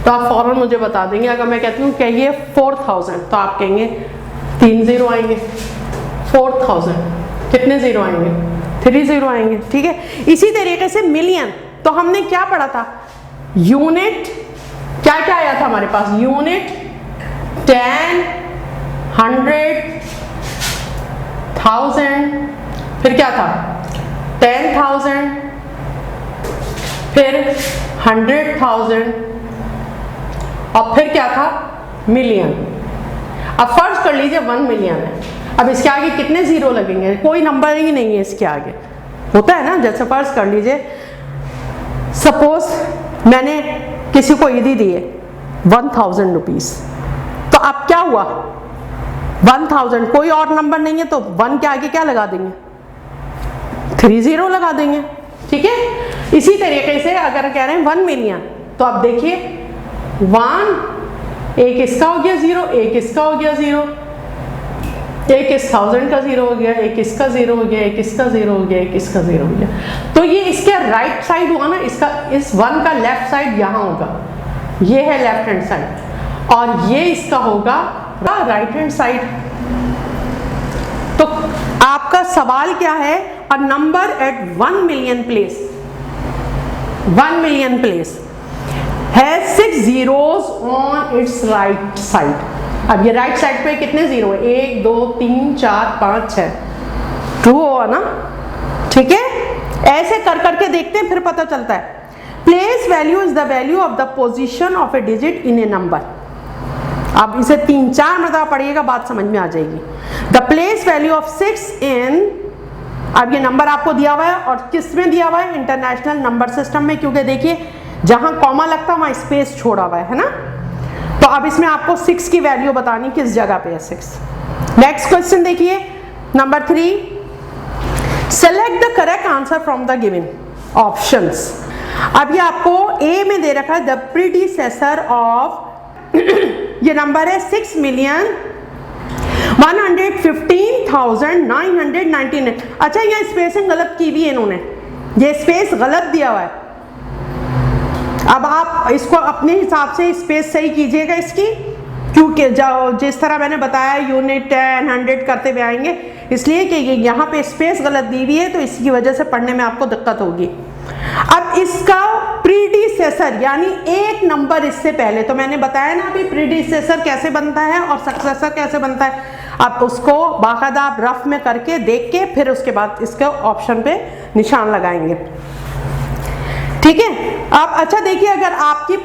तो आप फौरन मुझे बता देंगे। अगर मैं कहती हूँ कहिए 4000, तो आप कहेंगे 3 जीरो आएंगे। 4000 कितने जीरो आएंगे? 3 जीरो आएंगे, ठीक है। इसी तरीके से मिलियन, तो हमने क्या पढ़ा था? यूनिट, क्या क्या आया था हमारे पास? यूनिट, 10, 100, 1000, फिर क्या था? 10,000, फिर 100,000, और फिर क्या था? मिलियन। अब फर्ज कर लीजिए 1 मिलियन है, अब इसके आगे कितने जीरो लगेंगे? कोई नंबर ही नहीं है इसके आगे, होता है ना। जैसे फर्ज कर लीजिए, सपोज मैंने किसी को ईदी दिए 1000 रुपीज, तो अब क्या हुआ? 1000, कोई और नंबर नहीं है तो 1 के आगे क्या लगा देंगे? 3 जीरो लगा देंगे, ठीक है। इसी तरीके से अगर कह रहे हैं 1 मिलियन, तो अब देखिए 1, एक इसका हो गया जीरो, एक इसका हो गया जीरो, एक इस 1000 का जीरो हो गया, एक इसका जीरो हो गया, एक इसका जीरो हो गया, एक इसका जीरो हो गया। तो ये इसके राइट साइड हुआ ना, इसका इस 1 का लेफ्ट साइड यहां होगा, ये है लेफ्ट हैंड साइड, और ये इसका होगा राइट हैंड साइड। तो आपका सवाल क्या है? A number at 1 million place, 1 million place has 6 zeros on its right side. अब ये राइट साइड पे कितने जीरो है? 1, 2, 3, 4, 5, 6, ट्रू होगा ना, ठीक है। ऐसे कर करके देखते हैं, फिर पता चलता है। Place value is the value of the position of A digit in A number. अब इसे 3-4 मरतबा पढ़िएगा, बात समझ में आ जाएगी। द प्लेस वैल्यू ऑफ 6 इन, अब ये नंबर आपको दिया हुआ है, और किस में दिया हुआ है? इंटरनेशनल नंबर सिस्टम में, क्योंकि देखिए जहां कॉमा लगता है वहां स्पेस छोड़ा हुआ है ना। तो अब इसमें आपको 6 की वैल्यू बतानी, किस जगह पे है 6। नेक्स्ट क्वेश्चन देखिए, number 3, select the correct answer from the given options. अब ये आपको ए में दे रखा है द प्रीडिसेसर ऑफ ये नंबर है 6,115,999। अच्छा, ये स्पेसिंग गलत की भी है इन्होंने, ये स्पेस गलत दिया हुआ है। अब आप इसको अपने हिसाब से स्पेस सही कीजिएगा इसकी, क्योंकि जिस तरह मैंने बताया यूनिट 10, 100 करते हुए आएंगे, इसलिए कि यहाँ पे स्पेस गलत दी हुई है, तो इसकी वजह से पढ़ने में आपको दिक्कत होगी। अब इसका प्रीडिसेसर यानी एक नंबर इससे पहले, तो मैंने बताया ना अभी प्रीडिसेसर कैसे बनता है और सक्सेसर कैसे बनता है। आप उसको बाकायदा आप रफ में करके देख के फिर उसके बाद इसके ऑप्शन पे निशान लगाएंगे, ठीक है। आप अच्छा देखिए, अगर आपकी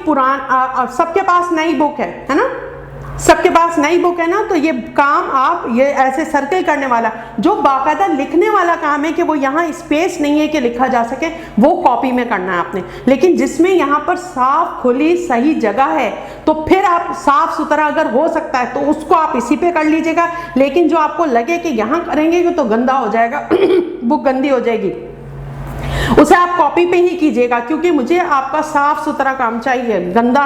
सबके पास नई बुक है ना, सबके पास नई बुक है ना, तो ये काम आप ये ऐसे सर्कल करने वाला, जो बाकायदा लिखने वाला काम है कि वो यहाँ स्पेस नहीं है कि लिखा जा सके, वो कॉपी में करना है आपने। लेकिन जिसमें यहाँ पर साफ खुली सही जगह है, तो फिर आप साफ सुथरा अगर हो सकता है तो उसको आप इसी पे कर लीजिएगा। लेकिन जो आपको लगे कि यहाँ करेंगे तो गंदा हो जाएगा बुक गंदी हो जाएगी, उसे आप कॉपी पे ही कीजिएगा, क्योंकि मुझे आपका साफ सुथरा काम चाहिए, गंदा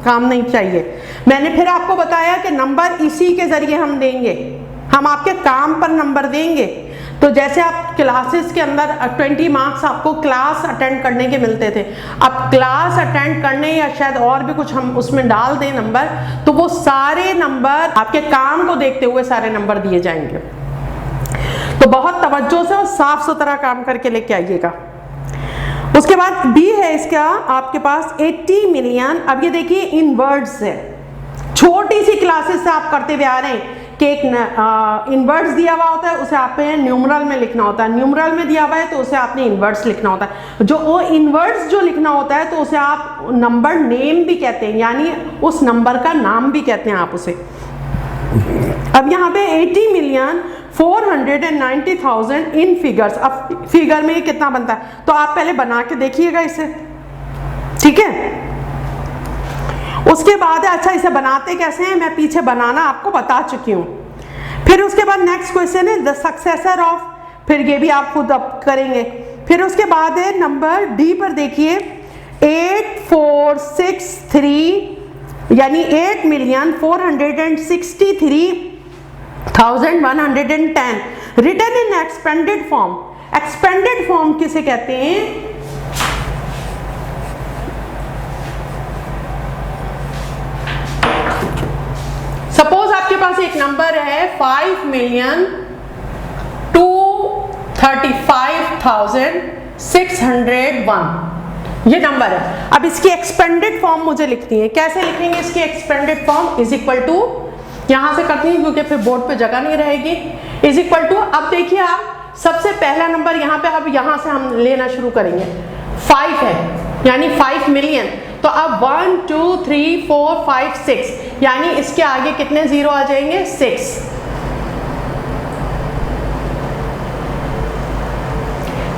काम नहीं चाहिए। मैंने फिर आपको बताया कि नंबर इसी के जरिए हम देंगे, हम आपके काम पर नंबर देंगे। तो जैसे आप क्लासेस के अंदर 20 मार्क्स आपको क्लास अटेंड करने के मिलते थे, अब क्लास अटेंड करने या शायद और भी कुछ हम उसमें डाल दें नंबर, तो वो सारे नंबर आपके काम को देखते हुए सारे नंबर दिए जाएंगे। तो बहुत तवज्जो से और साफ सुथरा काम करके लेके आइएगा। उसके बाद बी है इसका आपके पास 80 मिलियन। अब ये देखिए इन वर्ड्स है, छोटी सी क्लासेस से आप करते हुए आ रहे हैं कि एक इनवर्ड्स दिया हुआ होता है, उसे आपने न्यूमरल में लिखना होता है, न्यूमरल में दिया हुआ है तो उसे आपने इनवर्ड्स लिखना होता है। जो वो इनवर्ड्स जो लिखना होता है तो उसे आप नंबर नेम भी कहते हैं, यानी उस नंबर का नाम भी कहते हैं आप उसे। अब यहाँ पे 80,490,000 इन फिगर्स। अब फिगर में कितना बनता है तो आप पहले बना के देखिएगा इसे, ठीक है। उसके बाद अच्छा इसे बनाते कैसे हैं मैं पीछे बनाना आपको बता चुकी हूँ। फिर उसके बाद नेक्स्ट क्वेश्चन है द सक्सेसर ऑफ, फिर ये भी आप खुद अब करेंगे। फिर उसके बाद है नंबर डी पर देखिए 8463 यानी 8,463,110 written in expanded form. Expanded form किसे कहते हैं? सपोज आपके पास एक नंबर है 5,235,601, ये नंबर है। अब इसकी एक्सपेंडेड फॉर्म मुझे लिखनी है। कैसे लिखेंगे इसकी expanded form? Is equal to, यहां से करती है क्योंकि फिर बोर्ड पे जगह नहीं रहेगी। इज इक्वल टू, अब देखिए आप सबसे पहला नंबर यहाँ पे, अब यहां से हम लेना शुरू करेंगे। 5 है यानी 5 मिलियन, तो अब 1 2 3 4 5 6 यानी इसके आगे कितने जीरो आ जाएंगे? 6।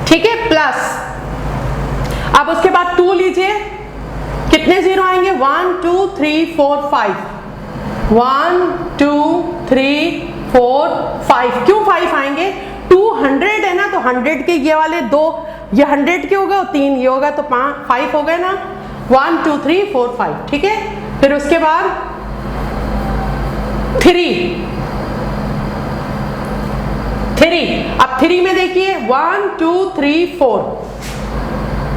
ठीक है, प्लस अब उसके बाद 2 लीजिए, कितने जीरो आएंगे? 1 2 3 4 5 1 2 3 4 5। क्यों 5 आएंगे? 200 है ना, तो 100 के ये वाले 2, ये 100 के होगा और 3 ये होगा, तो 5 हो गए ना। 1 2 3 4 5, ठीक है। फिर उसके बाद 3, अब 3 में देखिए 1 2 3 4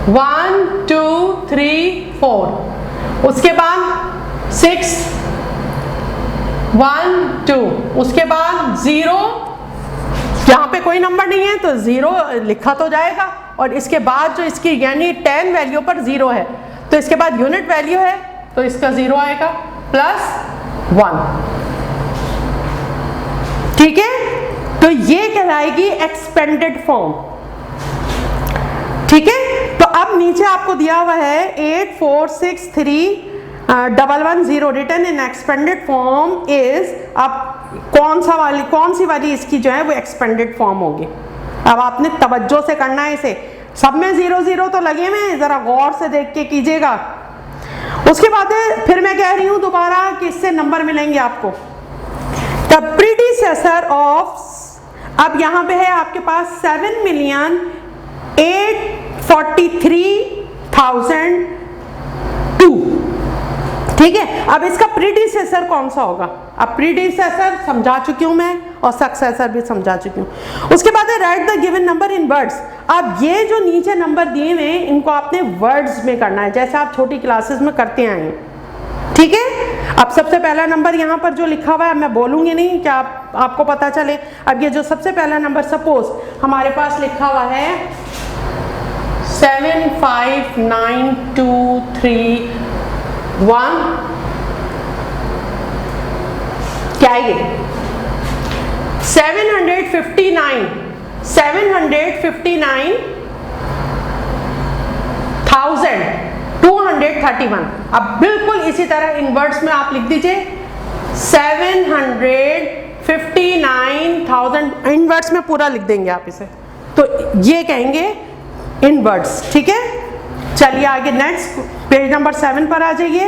1 2 3 4, उसके बाद 6 1 2, उसके बाद 0, यहाँ पे कोई नंबर नहीं है तो 0 लिखा तो जाएगा, और इसके बाद जो इसकी यानी 10 वैल्यू पर 0 है तो इसके बाद यूनिट वैल्यू है तो इसका 0 आएगा प्लस 1, ठीक है। तो ये कहलाएगी एक्सपेंडेड फॉर्म, ठीक है। तो अब नीचे आपको दिया हुआ है 8463110 written in expanded form is, अब कौन सी वाली इसकी जो है वो एक्सपेंडेड फॉर्म होगी। अब आपने तवज्जो से करना है इसे, सब में 0 0 तो लगे हुए, जरा गौर से देख के कीजिएगा। उसके बाद फिर मैं कह रही हूं दोबारा कि इससे नंबर मिलेंगे आपको। द प्रीडिसेसर ऑफ, अब यहां पे है आपके पास 7,843,002, ठीक है। अब इसका प्रीडिसेसर कौन सा होगा? अब प्रीडिसेसर समझा चुकी हूं मैं और सक्सेसर भी समझा चुकी हूं। उसके बाद है right the given number in words. अब ये जो नीचे नंबर दिए हुए हैं इनको आपने वर्ड्स में करना है, जैसे आप छोटी क्लासेस में करते आए हैं, ठीक है। अब सबसे पहला नंबर यहाँ पर जो लिखा हुआ है मैं बोलूंगी नहीं कि आपको पता चले। अब ये जो सबसे पहला नंबर सपोज हमारे पास लिखा हुआ है 75923 क्या है ये? 759,231। अब बिल्कुल इसी तरह इनवर्ड्स में आप लिख दीजिए 759,000 इन वर्ड्स में पूरा लिख देंगे आप इसे, तो ये कहेंगे इन वर्ड्स, ठीक है। चलिए आगे नेक्स्ट पेज नंबर 7 पर आ जाइए।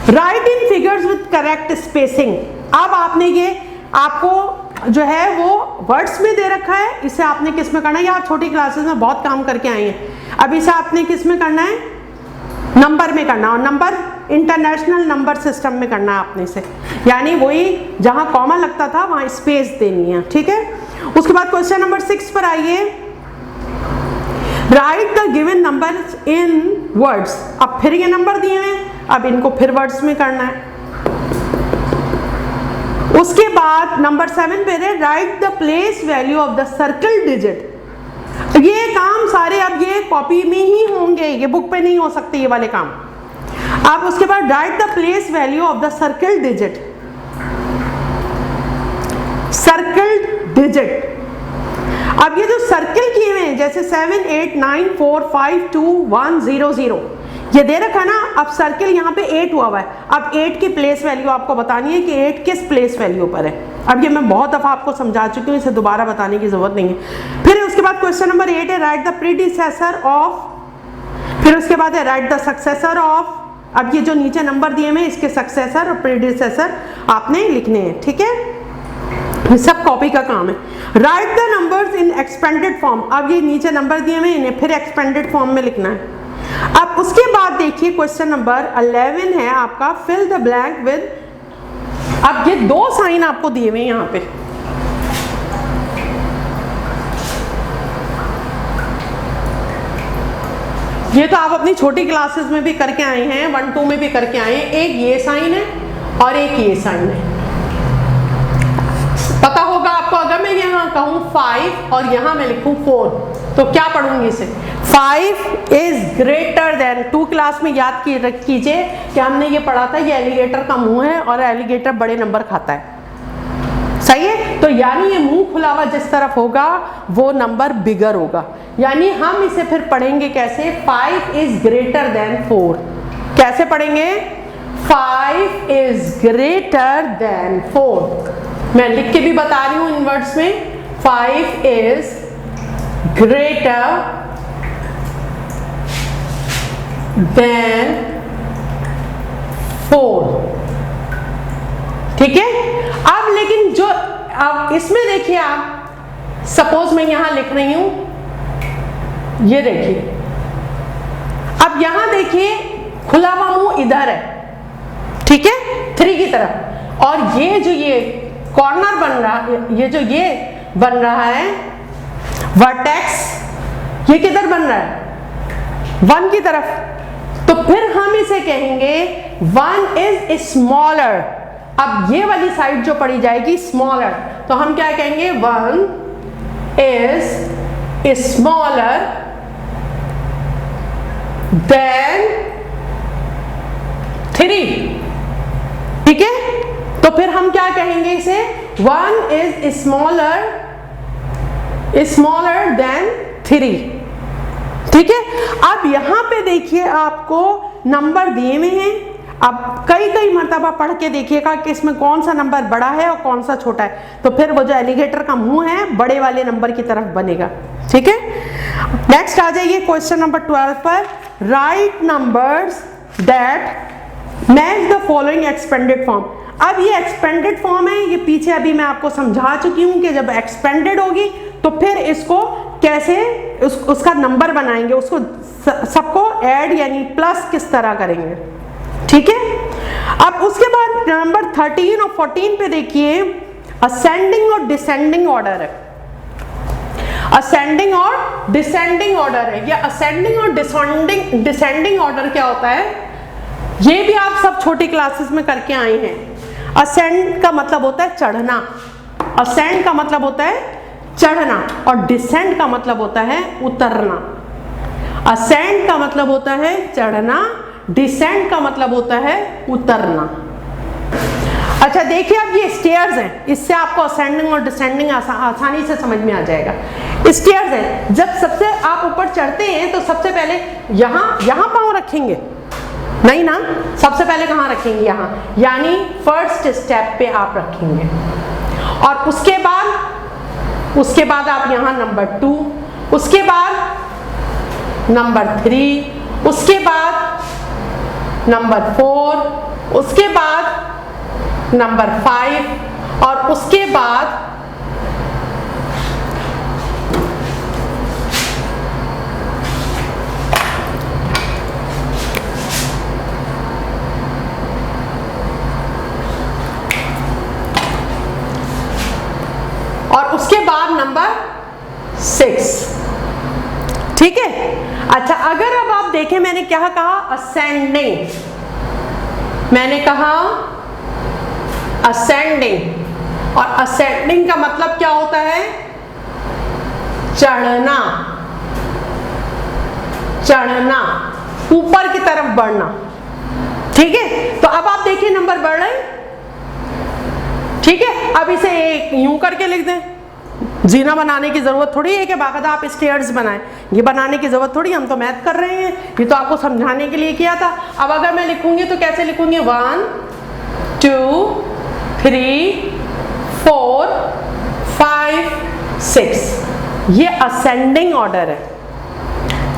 Right in figures with correct spacing. अब आपने ये आपको जो है वो वर्ड्स में दे रखा है, इसे आपने किस में करना है, ये आप छोटी क्लासेस में बहुत काम करके आए हैं। अब इसे आपने किस में करना है, नंबर में करना, और नंबर इंटरनेशनल नंबर सिस्टम में करना है आपने इसे, यानी वही जहां कॉमा लगता था वहां स्पेस देनी है, ठीक है। उसके बाद क्वेश्चन नंबर 6 पर आइए। Right the given number in words. अब फिर ये नंबर दिए हुए हैं, अब इनको फिर वर्ड्स में करना है। उसके बाद नंबर 7 पे है right the place value of the circle digit. ये काम सारे अब ये कॉपी में ही होंगे, ये बुक पे नहीं हो सकते ये वाले काम। अब उसके बाद right the place value of the circle digit. Circle digit, अब ये जो सर्कल किए हुए हैं जैसे 7 8 9 4 5 2 1 0 0 ये दे रखा ना, अब सर्कल यहाँ पे 8 हुआ है। अब 8 की प्लेस वैल्यू आपको बतानी है कि 8 किस प्लेस वैल्यू पर है। अब ये मैं बहुत दफा आपको समझा चुकी हूँ, इसे दोबारा बताने की जरूरत नहीं है। फिर उसके बाद क्वेश्चन नंबर 8 है राइट द प्रीडिसेसर ऑफ, फिर उसके बाद है राइट द सक्सेसर ऑफ। अब ये जो नीचे नंबर दिए हुए इसके सक्सेसर और प्रीडिसेसर आपने लिखने हैं, ठीक है। ये सब कॉपी का काम है। Right the numbers in expanded form. अब ये नीचे नंबर दिए हुए इन्हें फिर एक्सपेंडेड फॉर्म में लिखना है। अब उसके बाद देखिए क्वेश्चन नंबर 11 है आपका फिल द ब्लैंक विद। अब ये दो साइन आपको दिए हुए यहाँ पे, ये तो आप अपनी छोटी क्लासेस में भी करके आए हैं, 1 2 में भी करके आए हैं। एक ये साइन है और एक ये साइन है, पता होगा आपको। अगर मैं यहाँ कहूँ 5 और यहाँ मैं लिखूँ 4 तो क्या पढ़ूंगी इसे, 5 इज ग्रेटर देन। 2 क्लास में याद कीजिए कि हमने ये पढ़ा था ये एलिगेटर का मुंह है और एलिगेटर बड़े नंबर खाता है, सही है। तो यानी ये मुंह खुला हुआ जिस तरफ होगा वो नंबर बिगर होगा, यानी हम इसे फिर पढ़ेंगे कैसे, 5 इज ग्रेटर देन 4। कैसे पढ़ेंगे, 5 इज ग्रेटर देन 4। मैं लिख के भी बता रही हूं इन वर्ड्स में, 5 इज ग्रेटर देन 4, ठीक है। अब लेकिन जो अब इसमें देखिए आप, सपोज मैं यहां लिख रही हूं, ये देखिए, अब यहां देखिए खुला हुआ मुंह इधर है, ठीक है, 3 की तरफ, और ये जो ये कॉर्नर बन रहा है, ये जो ये बन रहा है वर्टेक्स, ये किधर बन रहा है, 1 की तरफ। तो फिर हम इसे कहेंगे 1 इज स्मॉलर। अब ये वाली साइड जो पड़ी जाएगी स्मॉलर, तो हम क्या कहेंगे, 1 इज स्मॉलर देन 3, ठीक है। तो फिर हम क्या कहेंगे इसे, 1 इज स्मॉलर देन 3, ठीक है। अब यहां पे देखिए आपको नंबर दिए हुए हैं। अब कई मर्तबा पढ़ के देखिएगा कि इसमें कौन सा नंबर बड़ा है और कौन सा छोटा है, तो फिर वो जो एलिगेटर का मुंह है बड़े वाले नंबर की तरफ बनेगा, ठीक है। नेक्स्ट आ जाइए क्वेश्चन नंबर 12 पर। Right numbers that match the following expanded form. अब ये एक्सपेंडेड फॉर्म है, ये पीछे अभी मैं आपको समझा चुकी हूं कि जब एक्सपेंडेड होगी तो फिर इसको कैसे उसका नंबर बनाएंगे, उसको सबको ऐड यानी प्लस किस तरह करेंगे, ठीक है। अब उसके बाद नंबर 13 और 14 पे देखिए असेंडिंग और डिसेंडिंग ऑर्डर है। असेंडिंग और डिसेंडिंग ऑर्डर है। या असेंडिंग और डिसेंडिंग ऑर्डर क्या होता है, ये भी आप सब छोटी क्लासेस में करके आए हैं। असेंड का मतलब होता है चढ़ना, असेंड का मतलब होता है चढ़ना, और डिसेंड का मतलब होता है उतरना। असेंड का मतलब होता है चढ़ना, डिसेंड का मतलब होता है उतरना। अच्छा देखिए, अब ये स्टेयर्स हैं, इससे आपको असेंडिंग और डिसेंडिंग आसानी से समझ में आ जाएगा। स्टेयर्स हैं, जब सबसे आप ऊपर चढ़ते हैं तो सबसे पहले यहाँ पाँव रखेंगे, नहीं ना, सबसे पहले कहाँ रखेंगे? यहाँ, यानी फर्स्ट स्टेप पे आप रखेंगे। और उसके बाद आप यहाँ नंबर 2, उसके बाद नंबर 3, उसके बाद नंबर 4, उसके बाद नंबर 5 और उसके बाद नंबर 6। ठीक है। अच्छा, अगर अब आप देखें, मैंने क्या कहा? असेंडिंग। मैंने कहा असेंडिंग, और असेंडिंग का मतलब क्या होता है? चढ़ना, चढ़ना, ऊपर की तरफ बढ़ना। ठीक है, तो अब आप देखिए नंबर बढ़ रहे हैं। ठीक है, अब इसे एक यूं करके लिख दें। जीना बनाने की जरूरत थोड़ी है कि बाकायदा आप स्टेयर्स बनाएं, ये बनाने की जरूरत थोड़ी, हम तो मैथ कर रहे हैं, ये तो आपको समझाने के लिए किया था। अब अगर मैं लिखूंगी तो कैसे लिखूंगी? 1 2 3 4 5 6। ये असेंडिंग ऑर्डर है।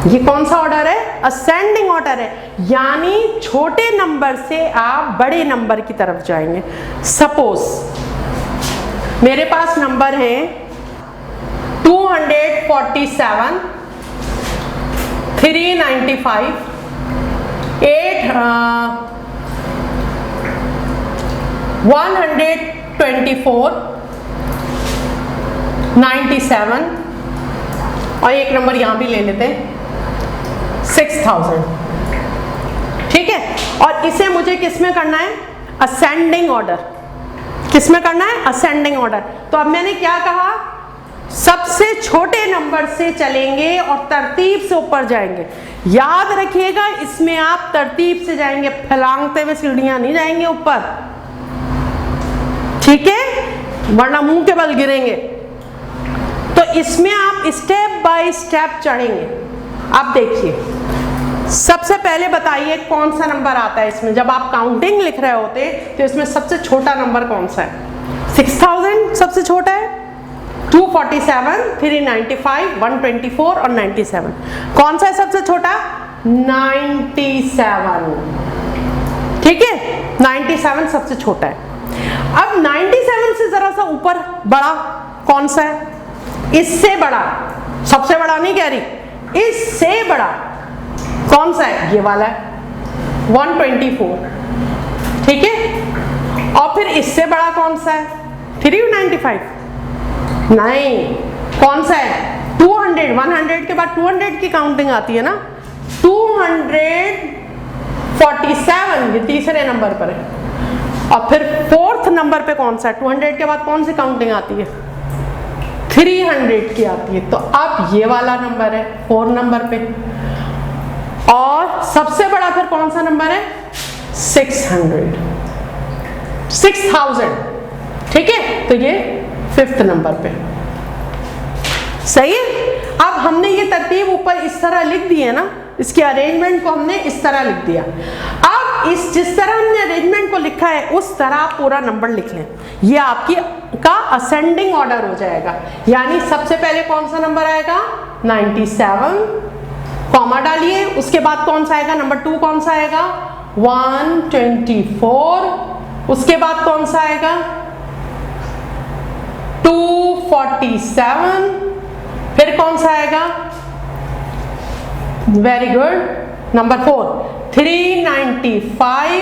ये कौन सा ऑर्डर है? असेंडिंग ऑर्डर है, यानी छोटे नंबर से आप बड़े नंबर की तरफ जाएंगे। सपोज मेरे पास नंबर है 247, 395, 124, 97 और एक नंबर यहां भी ले लेते हैं 6000। ठीक है, और इसे मुझे किस में करना है? Ascending order. किस में करना है? Ascending order. तो अब मैंने क्या कहा? सबसे छोटे नंबर से चलेंगे और तरतीब से ऊपर जाएंगे। याद रखिएगा, इसमें आप तरतीब से जाएंगे, फैलांगते हुए सीढ़ियां नहीं जाएंगे ऊपर। ठीक है, वरना मुंह के बल गिरेंगे। तो इसमें आप स्टेप बाय स्टेप चढ़ेंगे। अब देखिए, सबसे पहले बताइए कौन सा नंबर आता है इसमें? जब आप काउंटिंग लिख रहे होते तो इसमें सबसे छोटा नंबर कौन सा है? 6000 सबसे छोटा है। 247, 395, 124 और 97। कौन सा है सबसे छोटा? 97। ठीक है, 97 सबसे छोटा है। अब 97 से जरा सा ऊपर बड़ा कौन सा है? इससे बड़ा, सबसे बड़ा नहीं कह रही, इससे बड़ा कौन सा है? ये वाला है, 124। ठीक है, और फिर इससे बड़ा कौन सा है? 395? नहीं, कौन सा है? 200। 100 के बाद 200 की काउंटिंग आती है ना, 247 ये तीसरे नंबर पर है। और फिर 4th नंबर पे कौन सा है? 200 के बाद कौन सी काउंटिंग आती है? 300 की आती है। तो अब ये वाला नंबर है 4 नंबर पे। और सबसे बड़ा फिर कौन सा नंबर है? 6000। ठीक है, तो ये 5th नंबर पे। सही है। अब हमने ये तरतीब ऊपर इस तरह लिख दी है ना, इसके अरेंजमेंट को हमने इस तरह लिख दिया। अब जिस तरह हमने अरेंजमेंट को लिखा है उस तरह आप पूरा नंबर लिख लें। ये आपकी का असेंडिंग ऑर्डर हो जाएगा। यानी सबसे पहले कौन सा नंबर आएगा? 97, कॉमा डालिए, उसके बाद कौन सा आएगा? नंबर 2 कौन सा आएगा? 124, उसके बाद कौन सा आएगा? 247, फिर कौन सा आएगा? वेरी गुड, नंबर 4 395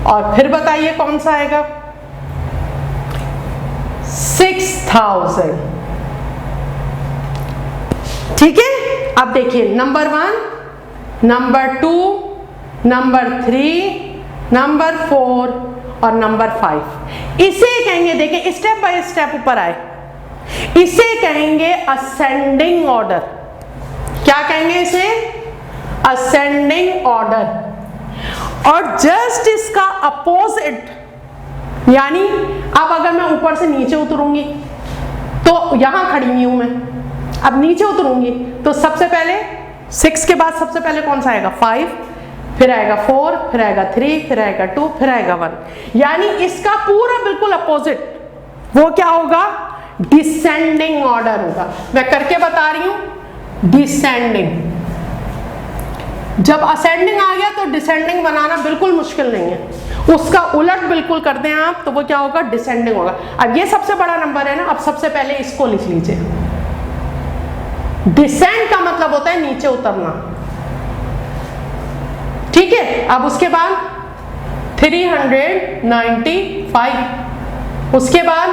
और फिर बताइए कौन सा आएगा? 6000। ठीक है, अब देखिए नंबर 1, नंबर 2, नंबर 3, नंबर 4 और नंबर 5। इसे कहेंगे, देखिए स्टेप बाय स्टेप ऊपर आए, इसे कहेंगे असेंडिंग ऑर्डर। क्या कहेंगे इसे? Ascending order. और जस्ट इसका अपोजिट, यानी अब अगर मैं ऊपर से नीचे उतरूंगी तो यहां खड़ी हुई हूं मैं, अब नीचे उतरूंगी तो सबसे पहले 6 के बाद सबसे पहले कौन सा आएगा? 5, फिर आएगा 4, फिर आएगा 3, फिर आएगा 2, फिर आएगा 1। यानी इसका पूरा बिल्कुल अपोजिट वो क्या होगा, डिसेंडिंग ऑर्डर होगा। मैं करके बता रही हूं, डिसेंडिंग। जब असेंडिंग आ गया तो डिसेंडिंग बनाना बिल्कुल मुश्किल नहीं है, उसका उलट बिल्कुल कर दें आप तो वो क्या होगा, डिसेंडिंग होगा। अब ये सबसे बड़ा नंबर है ना, अब सबसे पहले इसको लिख लीजिए। डिसेंड का मतलब होता है नीचे उतरना, ठीक है। अब उसके बाद 395, उसके बाद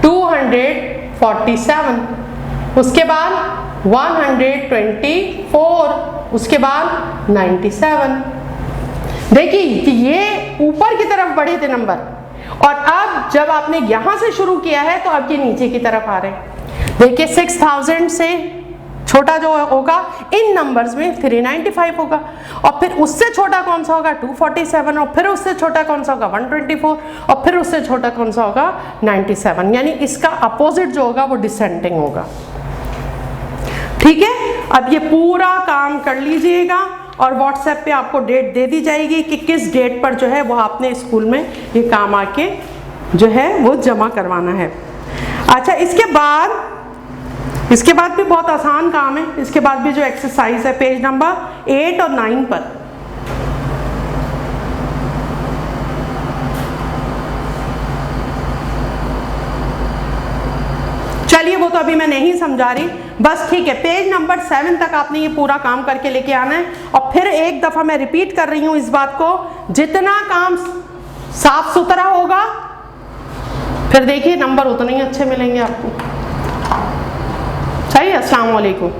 247, उसके बाद 124, उसके बाद 97। देखिए कि ये ऊपर की तरफ बढ़े थे नंबर, और अब जब आपने यहां से शुरू किया है तो अब ये नीचे की तरफ आ रहे हैं। देखिए 6000 से छोटा जो होगा इन नंबर्स में 395 होगा, और फिर उससे छोटा कौन सा होगा 247, और फिर उससे छोटा कौन सा होगा 124, और फिर उससे छोटा कौन सा होगा 97। यानी इसका अपोजिट जो होगा वो डिसेंडिंग होगा, ठीक है। अब ये पूरा काम कर लीजिएगा और व्हाट्सएप पे आपको डेट दे दी जाएगी कि किस डेट पर जो है वो आपने स्कूल में ये काम आके जो है वो जमा करवाना है। अच्छा, इसके बाद भी बहुत आसान काम है। इसके बाद भी जो एक्सरसाइज है पेज नंबर 8 और 9 पर, चलिए वो तो अभी मैं नहीं समझा रही, बस ठीक है। पेज नंबर 7 तक आपने ये पूरा काम करके लेके आना है। और फिर एक दफा मैं रिपीट कर रही हूं इस बात को, जितना काम साफ सुथरा होगा फिर देखिए नंबर उतने ही अच्छे मिलेंगे आपको। सही। अस्सलाम वालेकुम।